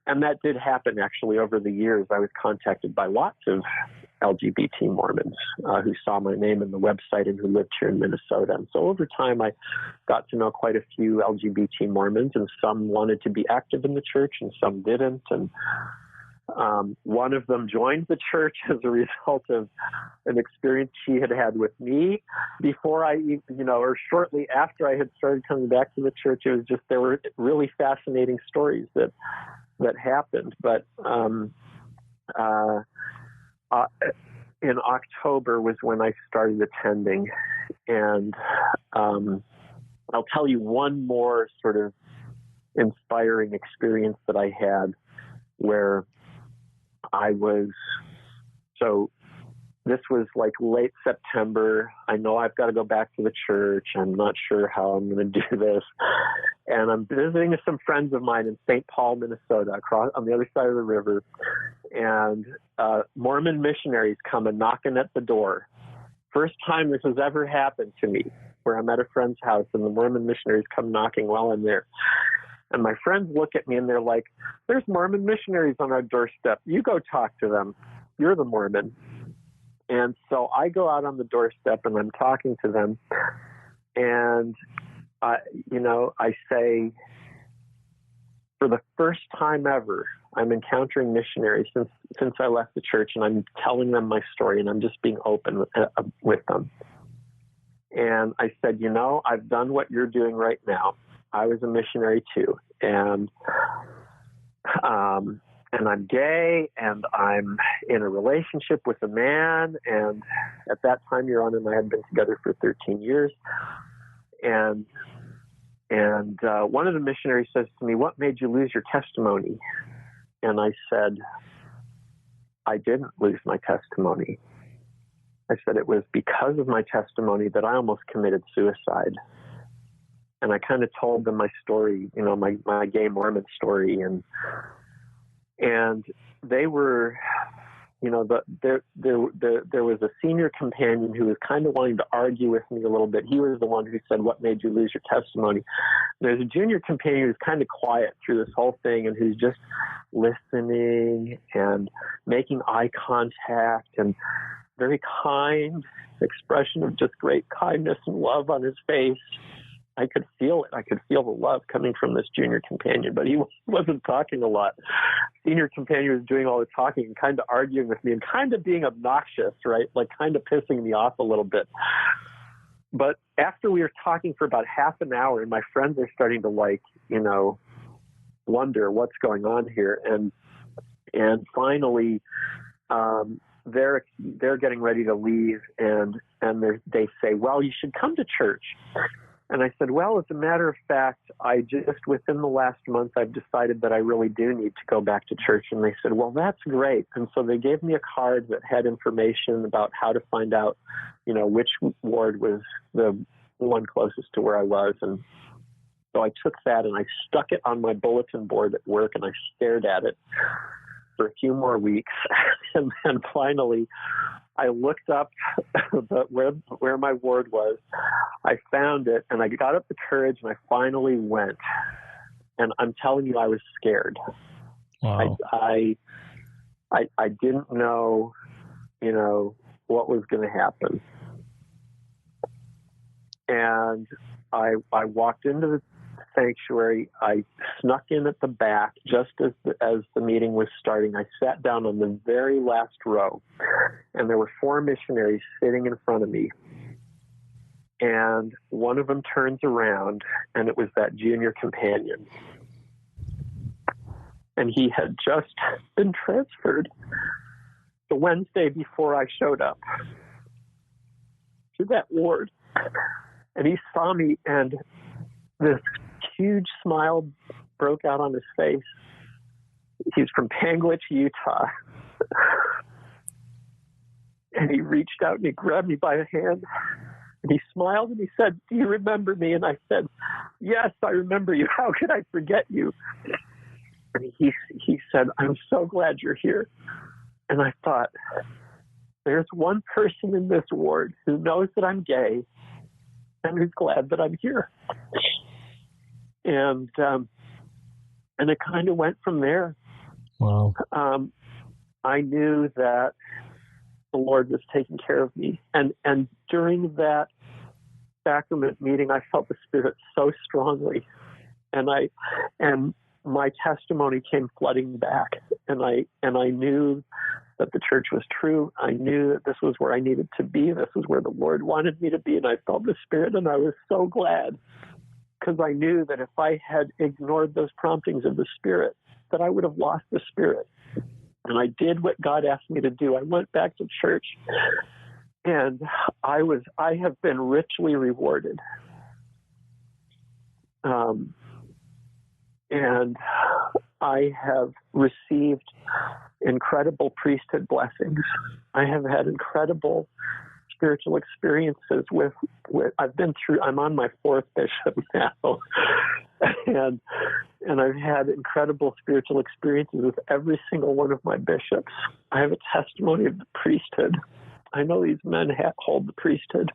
And that did happen, actually, over the years. I was contacted by lots of LGBT Mormons who saw my name in the website and who lived here in Minnesota. And so over time, I got to know quite a few LGBT Mormons, and some wanted to be active in the church and some didn't. And one of them joined the church as a result of an experience she had had with me before or shortly after I had started coming back to the church. It was just, there were really fascinating stories that happened. But in October was when I started attending. And I'll tell you one more sort of inspiring experience that I had where this was like late September. I know I've got to go back to the church. I'm not sure how I'm going to do this. And I'm visiting with some friends of mine in St. Paul, Minnesota, across on the other side of the river. And Mormon missionaries come and knocking at the door. First time this has ever happened to me, where I'm at a friend's house and the Mormon missionaries come knocking while I'm there. And my friends look at me and they're like, there's Mormon missionaries on our doorstep. You go talk to them. You're the Mormon. And so I go out on the doorstep and I'm talking to them. And, I say, for the first time ever, I'm encountering missionaries since I left the church, and I'm telling them my story, and I'm just being open with them. And I said, I've done what you're doing right now. I was a missionary too. And I'm gay, and I'm in a relationship with a man. And at that time, Your Honor and I had been together for 13 years. And one of the missionaries says to me, what made you lose your testimony? And I said, I didn't lose my testimony. I said, it was because of my testimony that I almost committed suicide. I kind of told them my story, my gay Mormon story, and they were, there was a senior companion who was kind of wanting to argue with me a little bit. He was the one who said, "What made you lose your testimony?" There's a junior companion who's kind of quiet through this whole thing, and who's just listening and making eye contact and very kind expression of just great kindness and love on his face. I could feel it. I could feel the love coming from this junior companion, but he wasn't talking a lot. Senior companion was doing all the talking and kind of arguing with me and kind of being obnoxious, right? Like kind of pissing me off a little bit. But after we were talking for about half an hour, and my friends are starting to wonder what's going on here. And finally, they're getting ready to leave, and they say, "Well, you should come to church." And I said, "Well, as a matter of fact, within the last month, I've decided that I really do need to go back to church." And they said, "Well, that's great." And so they gave me a card that had information about how to find out, which ward was the one closest to where I was. And so I took that and I stuck it on my bulletin board at work, and I stared at it for a few more weeks. And then finally, I looked up where my ward was. I found it, and I got up the courage, and I finally went. And I'm telling you, I was scared. Wow. I didn't know, what was going to happen. And I walked into the sanctuary. I snuck in at the back just as the meeting was starting. I sat down on the very last row, and there were 4 missionaries sitting in front of me. And one of them turns around, and it was that junior companion. And he had just been transferred the Wednesday before I showed up to that ward. And he saw me, and this huge smile broke out on his face. He's from Panguitch, Utah. And he reached out and he grabbed me by the hand. And he smiled and he said, "Do you remember me?" And I said, "Yes, I remember you. How could I forget you?" And he said, "I'm so glad you're here." And I thought, there's one person in this ward who knows that I'm gay and who's glad that I'm here. And it kind of went from there. Wow. I knew that the Lord was taking care of me. And during that sacrament meeting, I felt the Spirit so strongly. And my testimony came flooding back. And I knew that the church was true. I knew that this was where I needed to be. This was where the Lord wanted me to be. And I felt the Spirit, and I was so glad, because I knew that if I had ignored those promptings of the Spirit, that I would have lost the Spirit. And I did what God asked me to do. I went back to church, and I have been richly rewarded. And I have received incredible priesthood blessings. I have had incredible spiritual experiences with I'm on my 4th bishop now. And I've had incredible spiritual experiences with every single one of my bishops. I have a testimony of the priesthood. I know these men hold the priesthood.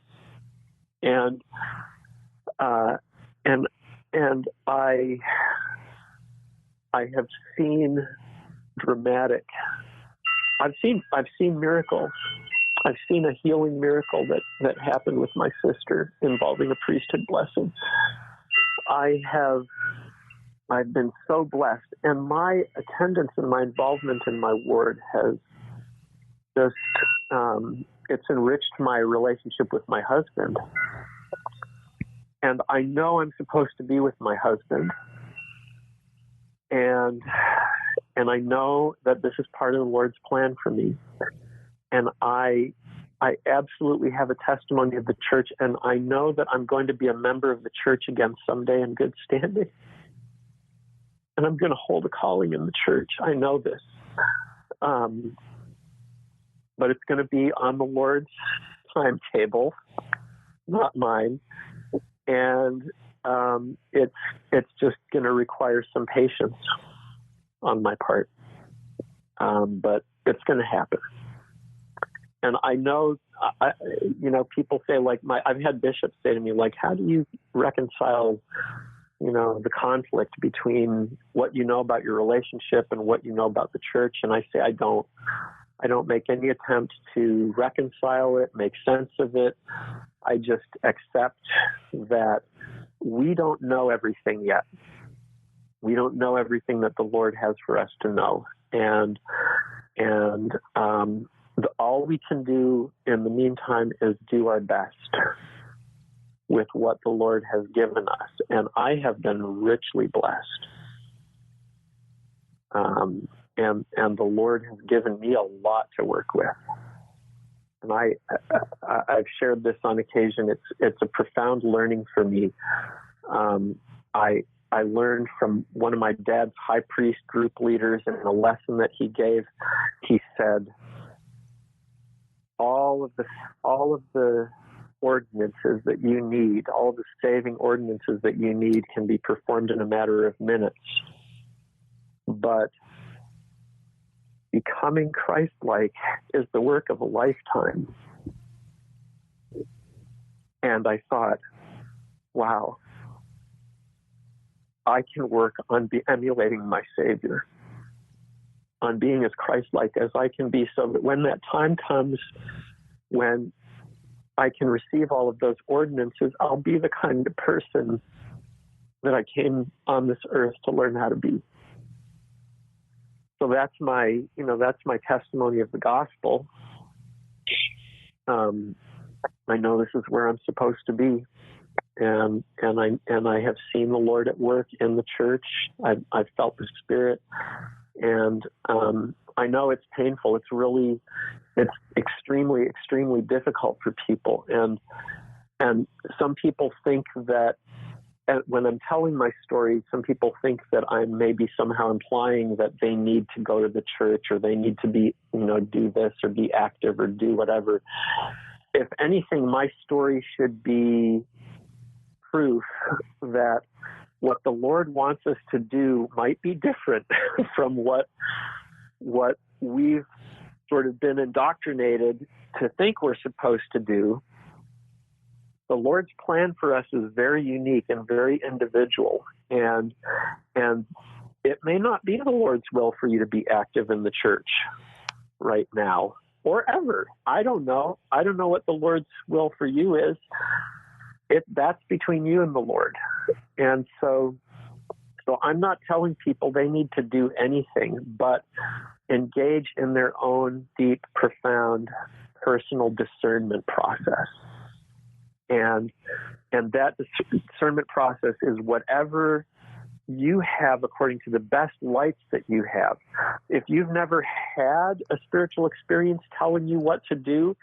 And I have seen dramatic. I've seen miracles. I've seen a healing miracle that happened with my sister involving a priesthood blessing. I've been so blessed, and my attendance and my involvement in my ward has just it's enriched my relationship with my husband. And I know I'm supposed to be with my husband. And I know that this is part of the Lord's plan for me. And I absolutely have a testimony of the church, and I know that I'm going to be a member of the church again someday in good standing. And I'm going to hold a calling in the church. I know this. But it's going to be on the Lord's timetable, not mine. And it's just going to require some patience on my part. But it's going to happen. And I know, people say, like, I've had bishops say to me, like, how do you reconcile, the conflict between what you know about your relationship and what you know about the church? And I say, I don't make any attempt to reconcile it, make sense of it. I just accept that we don't know everything yet. We don't know everything that the Lord has for us to know. And all we can do in the meantime is do our best with what the Lord has given us. And I have been richly blessed. And the Lord has given me a lot to work with. And I've shared this on occasion. It's a profound learning for me. I learned from one of my dad's high priest group leaders, and in a lesson that he gave, he said, all of the ordinances that you need, all of the saving ordinances that you need can be performed in a matter of minutes. But becoming Christ-like is the work of a lifetime. And I thought, wow, I can work on emulating my Savior, on being as Christ-like as I can be, so that when that time comes, when I can receive all of those ordinances, I'll be the kind of person that I came on this earth to learn how to be. So that's my testimony of the gospel. I know this is where I'm supposed to be. And I have seen the Lord at work in the church. I've felt the Spirit, and I know it's painful. It's extremely, extremely difficult for people, and some people think that when I'm telling my story, some people think that I'm maybe somehow implying that they need to go to the church, or they need to be, do this or be active or do whatever. If anything, my story should be proof that what the Lord wants us to do might be different from what we've sort of been indoctrinated to think we're supposed to do. The Lord's plan for us is very unique and very individual, and it may not be the Lord's will for you to be active in the church right now or ever. I don't know. I don't know what the Lord's will for you is. That's between you and the Lord. And so I'm not telling people they need to do anything but engage in their own deep, profound, personal discernment process. And that discernment process is whatever you have according to the best lights that you have. If you've never had a spiritual experience telling you what to do,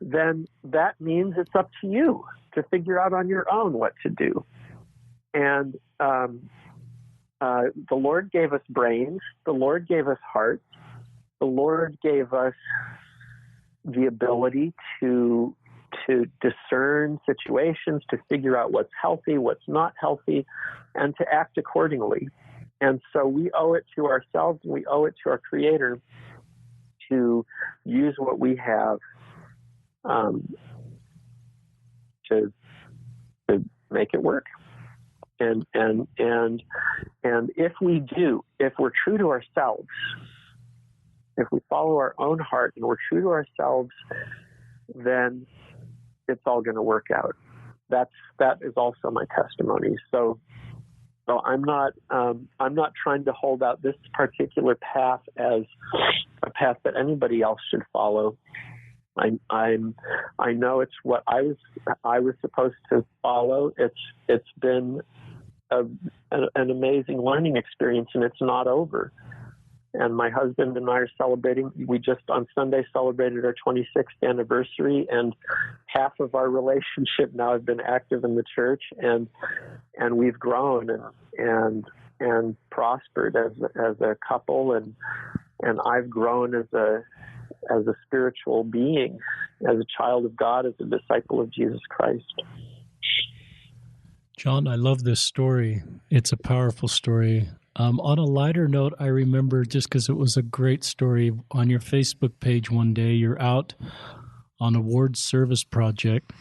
then that means it's up to you to figure out on your own what to do. And the Lord gave us brains. The Lord gave us hearts. The Lord gave us the ability to discern situations, to figure out what's healthy, what's not healthy, and to act accordingly. And so we owe it to ourselves, and we owe it to our Creator to use what we have to make it work. And if we do, if we're true to ourselves, if we follow our own heart and we're true to ourselves, then it's all going to work out. That is also my testimony. So I'm not trying to hold out this particular path as a path that anybody else should follow. I know it's what I was supposed to follow. It's been an amazing learning experience, and it's not over. And my husband and I are celebrating. We just on Sunday celebrated our 26th anniversary, and half of our relationship now have been active in the church, and we've grown and prospered as a couple, and I've grown as a spiritual being, as a child of God, as a disciple of Jesus Christ. John, I love this story. It's a powerful story. On a lighter note, I remember, just because it was a great story, on your Facebook page one day, you're out on a ward service project,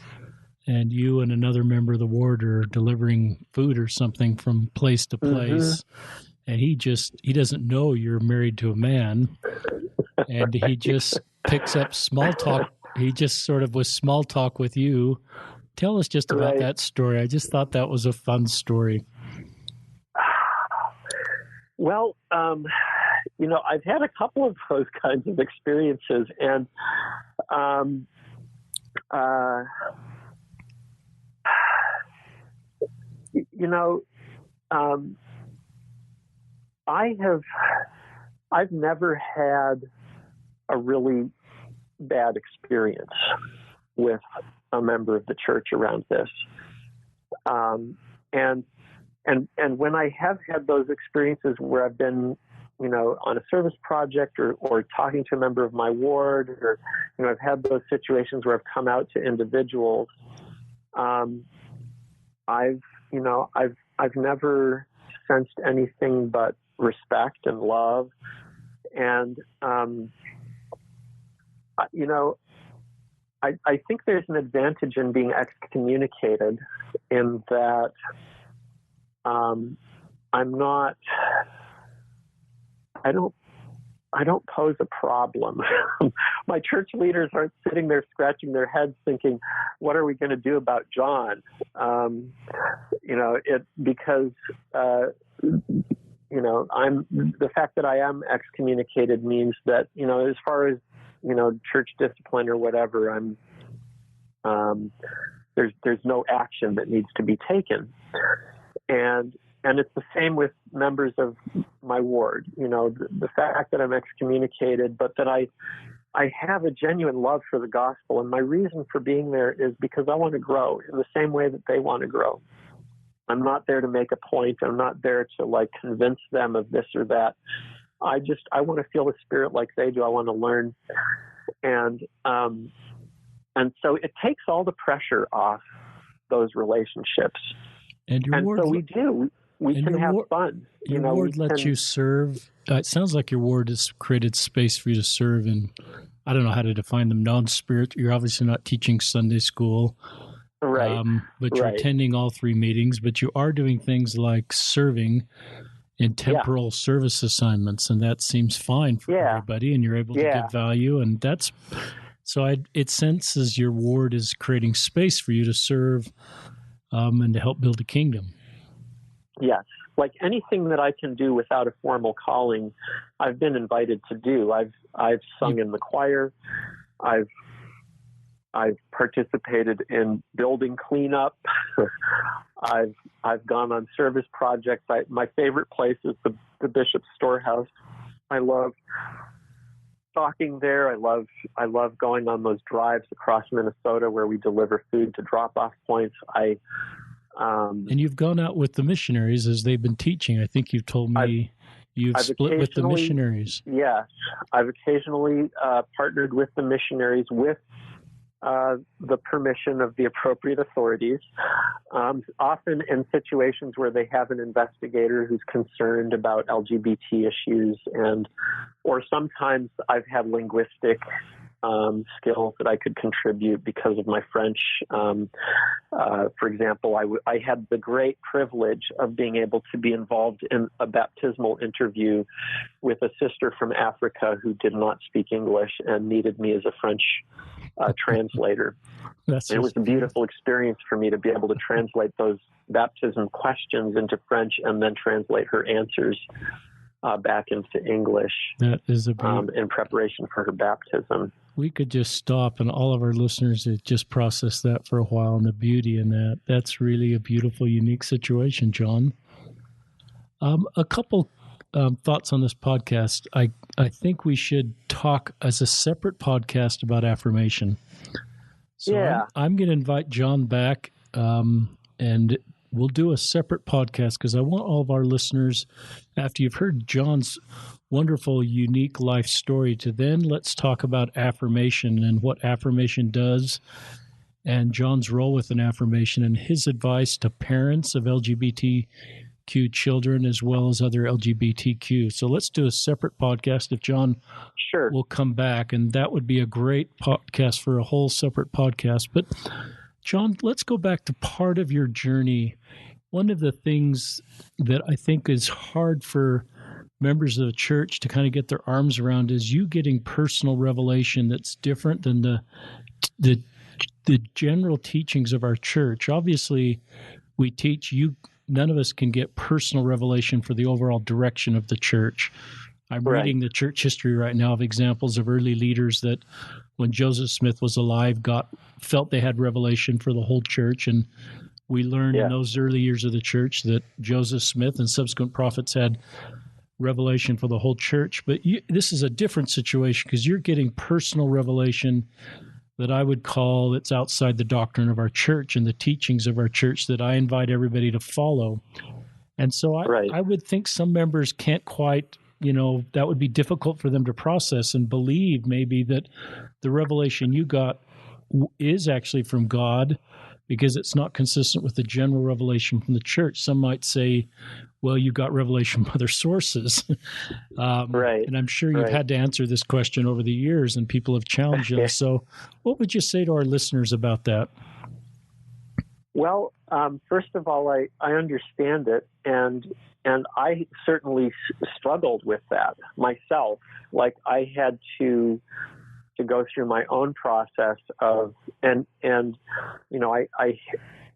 and you and another member of the ward are delivering food or something from place to place. And he doesn't know you're married to a man, and he just picks up small talk. He just sort of was small talk with you. Tell us just about that story. I just thought that was a fun story. Well, I've had a couple of those kinds of experiences, and I've never had a really bad experience with a member of the church around this. And when I have had those experiences where I've been, on a service project or talking to a member of my ward, or, I've had those situations where I've come out to individuals, I've never sensed anything but respect and love. And, I think there's an advantage in being excommunicated in that I don't pose a problem. My church leaders aren't sitting there scratching their heads thinking, what are we going to do about John? The fact that I am excommunicated means that, as far as, church discipline or whatever, there's no action that needs to be taken. And it's the same with members of my ward. The fact that I'm excommunicated, but that I have a genuine love for the gospel. And my reason for being there is because I want to grow in the same way that they want to grow. I'm not there to make a point. I'm not there to convince them of this or that. I want to feel the Spirit like they do. I want to learn. And so it takes all the pressure off those relationships. And so we do. We can have fun. Your ward lets you serve. It sounds like your ward has created space for you to serve in, I don't know how to define them, non-spirit. You're obviously not teaching Sunday school. Right. But you're attending all three meetings, but you are doing things like serving in temporal service assignments, and that seems fine for everybody, and you're able to give value. And that's, so it senses your ward is creating space for you to serve and to help build a kingdom. Yes. Like anything that I can do without a formal calling, I've been invited to do. I've sung in the choir. I've participated in building cleanup. I've gone on service projects. My favorite place is the Bishop's Storehouse. I love stalking there. I love going on those drives across Minnesota where we deliver food to drop-off points. And you've gone out with the missionaries as they've been teaching. I think you've told me you've split with the missionaries. Yes. I've occasionally partnered with the missionaries with the permission of the appropriate authorities, often in situations where they have an investigator who's concerned about LGBT issues, or sometimes I've had linguistic skills that I could contribute because of my French. For example, I had the great privilege of being able to be involved in a baptismal interview with a sister from Africa who did not speak English and needed me as a French translator. It was a beautiful experience for me to be able to translate those baptism questions into French and then translate her answers back into English. That is in preparation for her baptism. We could just stop and all of our listeners just process that for a while, and the beauty in that. That's really a beautiful, unique situation, John. A couple thoughts on this podcast. I think we should talk as a separate podcast about affirmation. So I'm going to invite John back, and we'll do a separate podcast because I want all of our listeners, after you've heard John's wonderful, unique life story, to then let's talk about affirmation and what affirmation does and John's role with an affirmation and his advice to parents of LGBTQ children as well as other LGBTQ. So let's do a separate podcast if John will come back, and that would be a great podcast for a whole separate podcast. But John, let's go back to part of your journey. One of the things that I think is hard for members of the church to kind of get their arms around is you getting personal revelation that's different than the general teachings of our church. Obviously, we teach you, none of us can get personal revelation for the overall direction of the church. I'm reading the church history right now of examples of early leaders that when Joseph Smith was alive felt they had revelation for the whole church. And we learned in those early years of the church that Joseph Smith and subsequent prophets had revelation for the whole church. But this is a different situation because you're getting personal revelation that I would call it's outside the doctrine of our church and the teachings of our church that I invite everybody to follow. And so I would think some members can't quite, that would be difficult for them to process and believe maybe that the revelation you got is actually from God because it's not consistent with the general revelation from the church. Some might say, well, you got revelation from other sources. And I'm sure you've had to answer this question over the years and people have challenged you. So what would you say to our listeners about that? Well, first of all, I understand it. And I certainly struggled with that myself. Like I had to go through my own process of,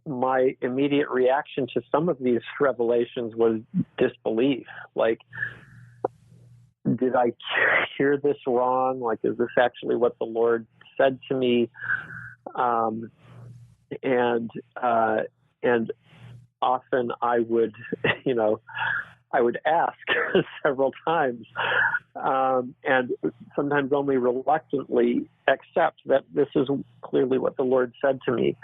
my immediate reaction to some of these revelations was disbelief. Like, did I hear this wrong? Like, is this actually what the Lord said to me? And often I would, I would ask several times, and sometimes only reluctantly accept that this is clearly what the Lord said to me.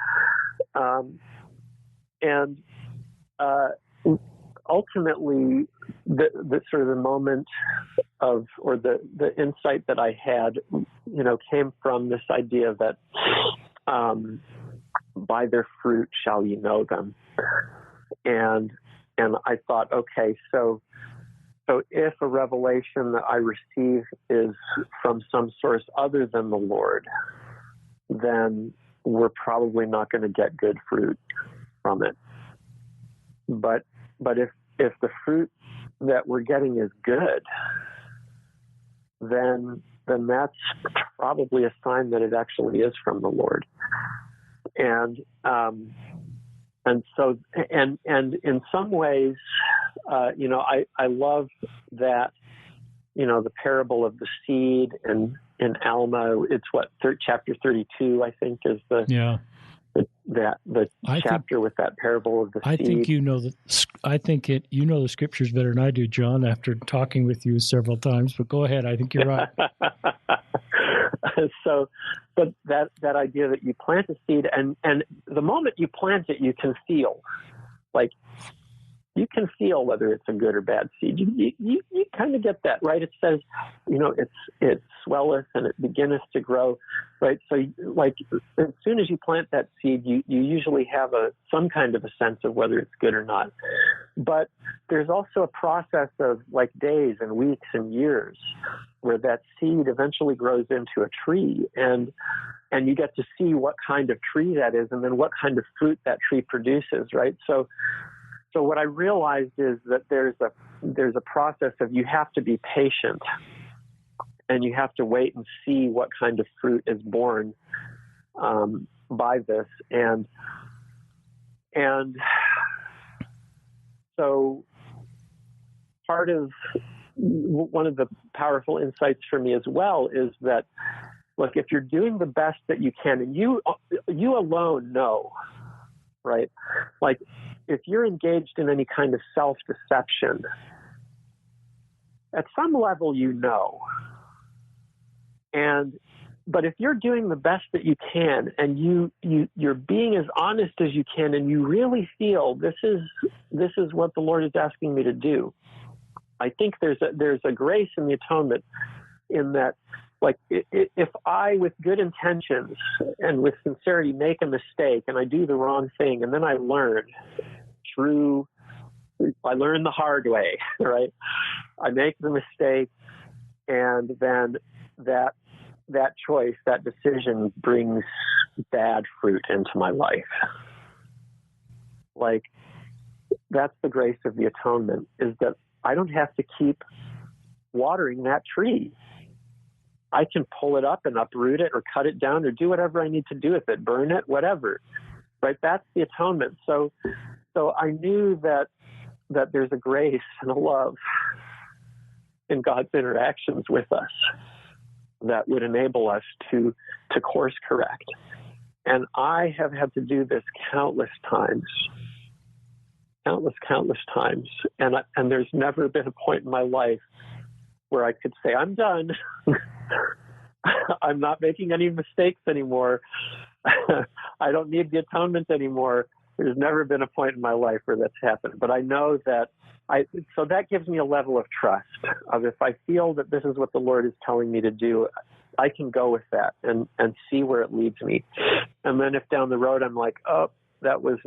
Ultimately, the sort of the moment of, or the insight that I had, came from this idea that by their fruit shall you know them. And I thought, okay, so if a revelation that I receive is from some source other than the Lord, then we're probably not going to get good fruit from it. But if the fruit that we're getting is good, then that's probably a sign that it actually is from the Lord. And so in some ways, I love that, the parable of the seed and in Alma, it's chapter 32, I think, is the chapter with that parable of the seed. I think you know the scriptures better than I do, John, after talking with you several times, but go ahead. I think you're right. So, but that idea that you plant a seed and the moment you plant it, you can feel whether it's a good or bad seed. You kind of get that, right? It says, it swelleth and it beginneth to grow, right? So like as soon as you plant that seed, you usually have some kind of a sense of whether it's good or not. But there's also a process of like days and weeks and years where that seed eventually grows into a tree, and you get to see what kind of tree that is and then what kind of fruit that tree produces, right? So what I realized is that there's a process of you have to be patient and you have to wait and see what kind of fruit is born by this. And so one of the powerful insights for me as well is that, look, if you're doing the best that you can, and you alone know, right? Like, if you're engaged in any kind of self-deception, at some level you know. But if you're doing the best that you can and you're being as honest as you can and you really feel this is what the Lord is asking me to do, I think there's a grace in the atonement in that like if I, with good intentions and with sincerity, make a mistake and I do the wrong thing, and then I learn the hard way, right? I make the mistake, and then that choice, that decision brings bad fruit into my life. Like, that's the grace of the atonement, is that I don't have to keep watering that tree. I can pull it up and uproot it or cut it down or do whatever I need to do with it, burn it, whatever, right? That's the atonement. So I knew that there's a grace and a love in God's interactions with us that would enable us to course correct. And I have had to do this countless times. And there's never been a point in my life where I could say, I'm done. I'm not making any mistakes anymore. I don't need the atonement anymore. There's never been a point in my life where that's happened. But I know that so that gives me a level of trust of, if I feel that this is what the Lord is telling me to do, I can go with that and see where it leads me. And then if down the road I'm like, oh, that must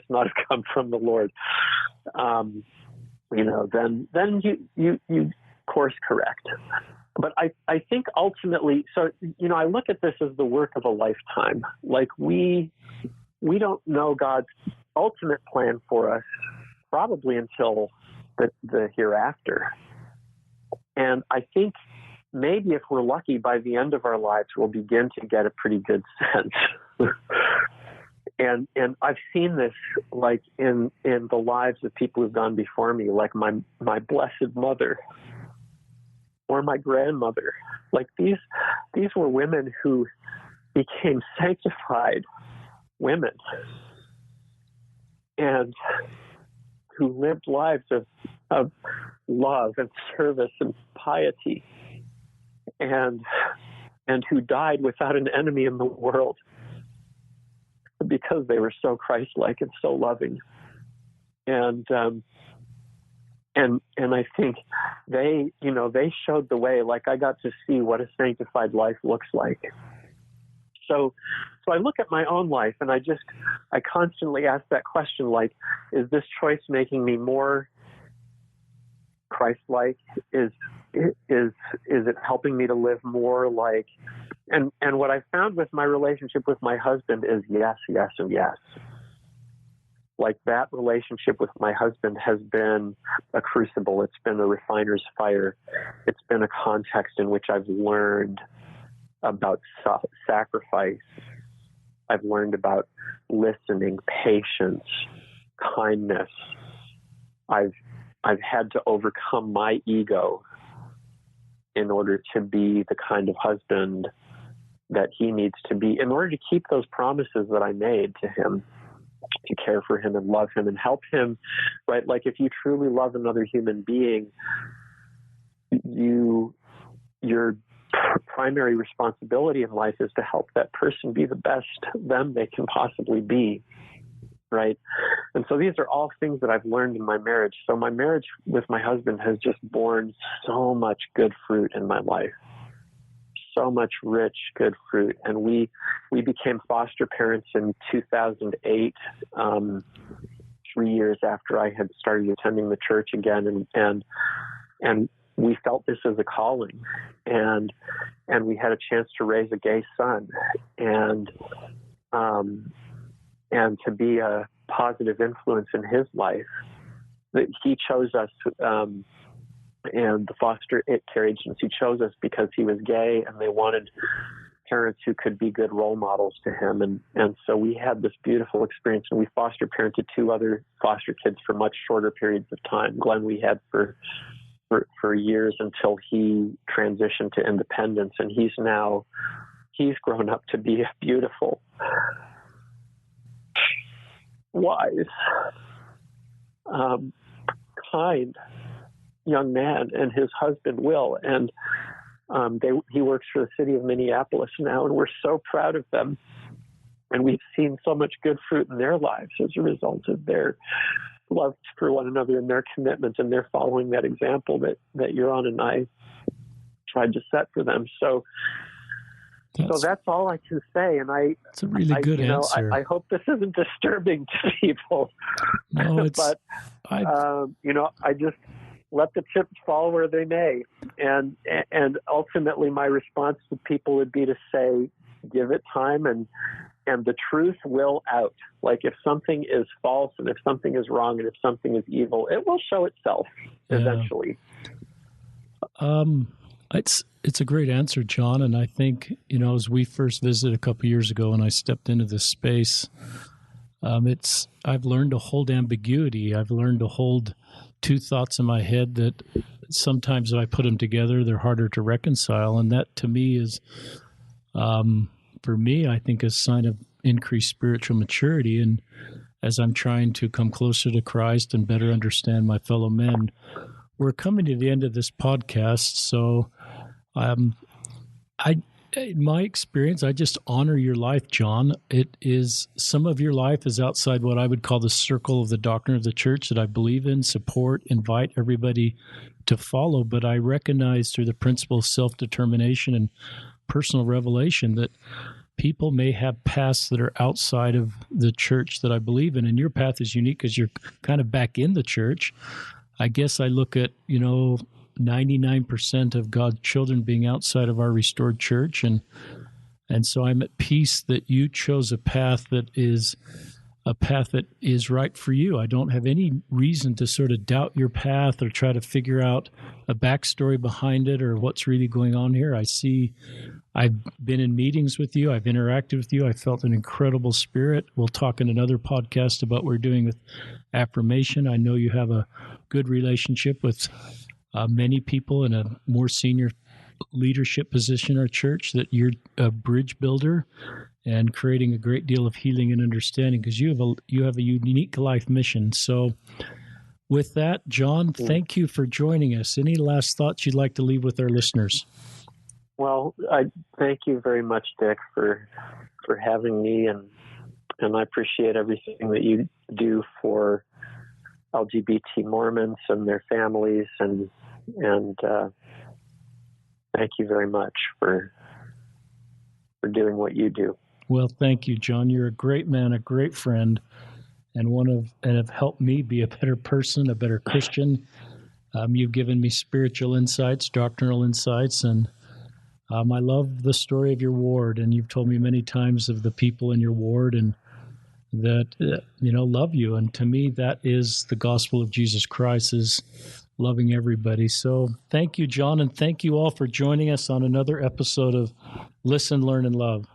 not have come from the Lord, then you course correct. But I think ultimately, so, I look at this as the work of a lifetime. Like, we don't know God's ultimate plan for us probably until the hereafter. And I think maybe if we're lucky, by the end of our lives, we'll begin to get a pretty good sense. And I've seen this, like, in the lives of people who've gone before me, like my blessed mother or my grandmother. Like, these were women who became sanctified women and who lived lives of love and service and piety, and who died without an enemy in the world because they were so Christ-like and so loving. And I think they showed the way. Like, I got to see what a sanctified life looks like. So I look at my own life, and I constantly ask that question, like, is this choice making me more Christ-like? Is it helping me to live more like, and what I found with my relationship with my husband is yes, yes, and yes. Like, that relationship with my husband has been a crucible. It's been a refiner's fire. It's been a context in which I've learned about sacrifice. I've learned about listening, patience, kindness. I've had to overcome my ego in order to be the kind of husband that he needs to be, in order to keep those promises that I made to him, to care for him and love him and help him, right? Like, if you truly love another human being, your primary responsibility in life is to help that person be the best them they can possibly be, right? And so these are all things that I've learned in my marriage. So my marriage with my husband has just borne so much good fruit in my life, so much rich, good fruit. And we became foster parents in 2008, 3 years after I had started attending the church again, and we felt this as a calling, and we had a chance to raise a gay son, and to be a positive influence in his life. That he chose us, and the foster care agency chose us because he was gay, and they wanted parents who could be good role models to him. And so we had this beautiful experience, and we foster parented 2 other foster kids for much shorter periods of time. Glenn we had for years until he transitioned to independence, and he's grown up to be a beautiful, wise, kind young man, and his husband Will, and he works for the city of Minneapolis now, and we're so proud of them, and we've seen so much good fruit in their lives as a result of their love for one another and their commitment, and they're following that example that Yaron and I tried to set for them. So that's all I can say. And it's a really good answer. I hope this isn't disturbing to people. No, it's, but, I just let the chips fall where they may. And ultimately my response to people would be to say, give it time and the truth will out. Like if something is false and if something is wrong and if something is evil, it will show itself eventually. It's a great answer, John. And I think, as we first visited a couple of years ago and I stepped into this space, I've learned to hold ambiguity. I've learned to hold two thoughts in my head that sometimes if I put them together, they're harder to reconcile. And that to me is, for me, I think a sign of increased spiritual maturity. And as I'm trying to come closer to Christ and better understand my fellow men, we're coming to the end of this podcast. So, in my experience, I just honor your life, John. It is, some of your life is outside what I would call the circle of the doctrine of the church that I believe in, support, invite everybody to follow. But I recognize through the principle of self-determination and personal revelation that people may have paths that are outside of the church that I believe in. And your path is unique because you're kind of back in the church. I guess I look at, 99% of God's children being outside of our restored church. And so I'm at peace that you chose a path that is right for you. I don't have any reason to sort of doubt your path or try to figure out a backstory behind it or what's really going on here. I've been in meetings with you. I've interacted with you. I felt an incredible spirit. We'll talk in another podcast about what we're doing with Affirmation. I know you have a good relationship with many people in a more senior leadership position in our church, that you're a bridge builder and creating a great deal of healing and understanding because you have a unique life mission. So with that, John, thank you for joining us. Any last thoughts you'd like to leave with our listeners? Well, I thank you very much, Dick, for having me, and I appreciate everything that you do for LGBT Mormons and their families, and thank you very much for doing what you do. Well, thank you, John. You're a great man, a great friend, and have helped me be a better person, a better Christian. You've given me spiritual insights, doctrinal insights, and I love the story of your ward. And you've told me many times of the people in your ward and that, love you. And to me, that is the gospel of Jesus Christ, is loving everybody. So thank you, John, and thank you all for joining us on another episode of Listen, Learn, and Love.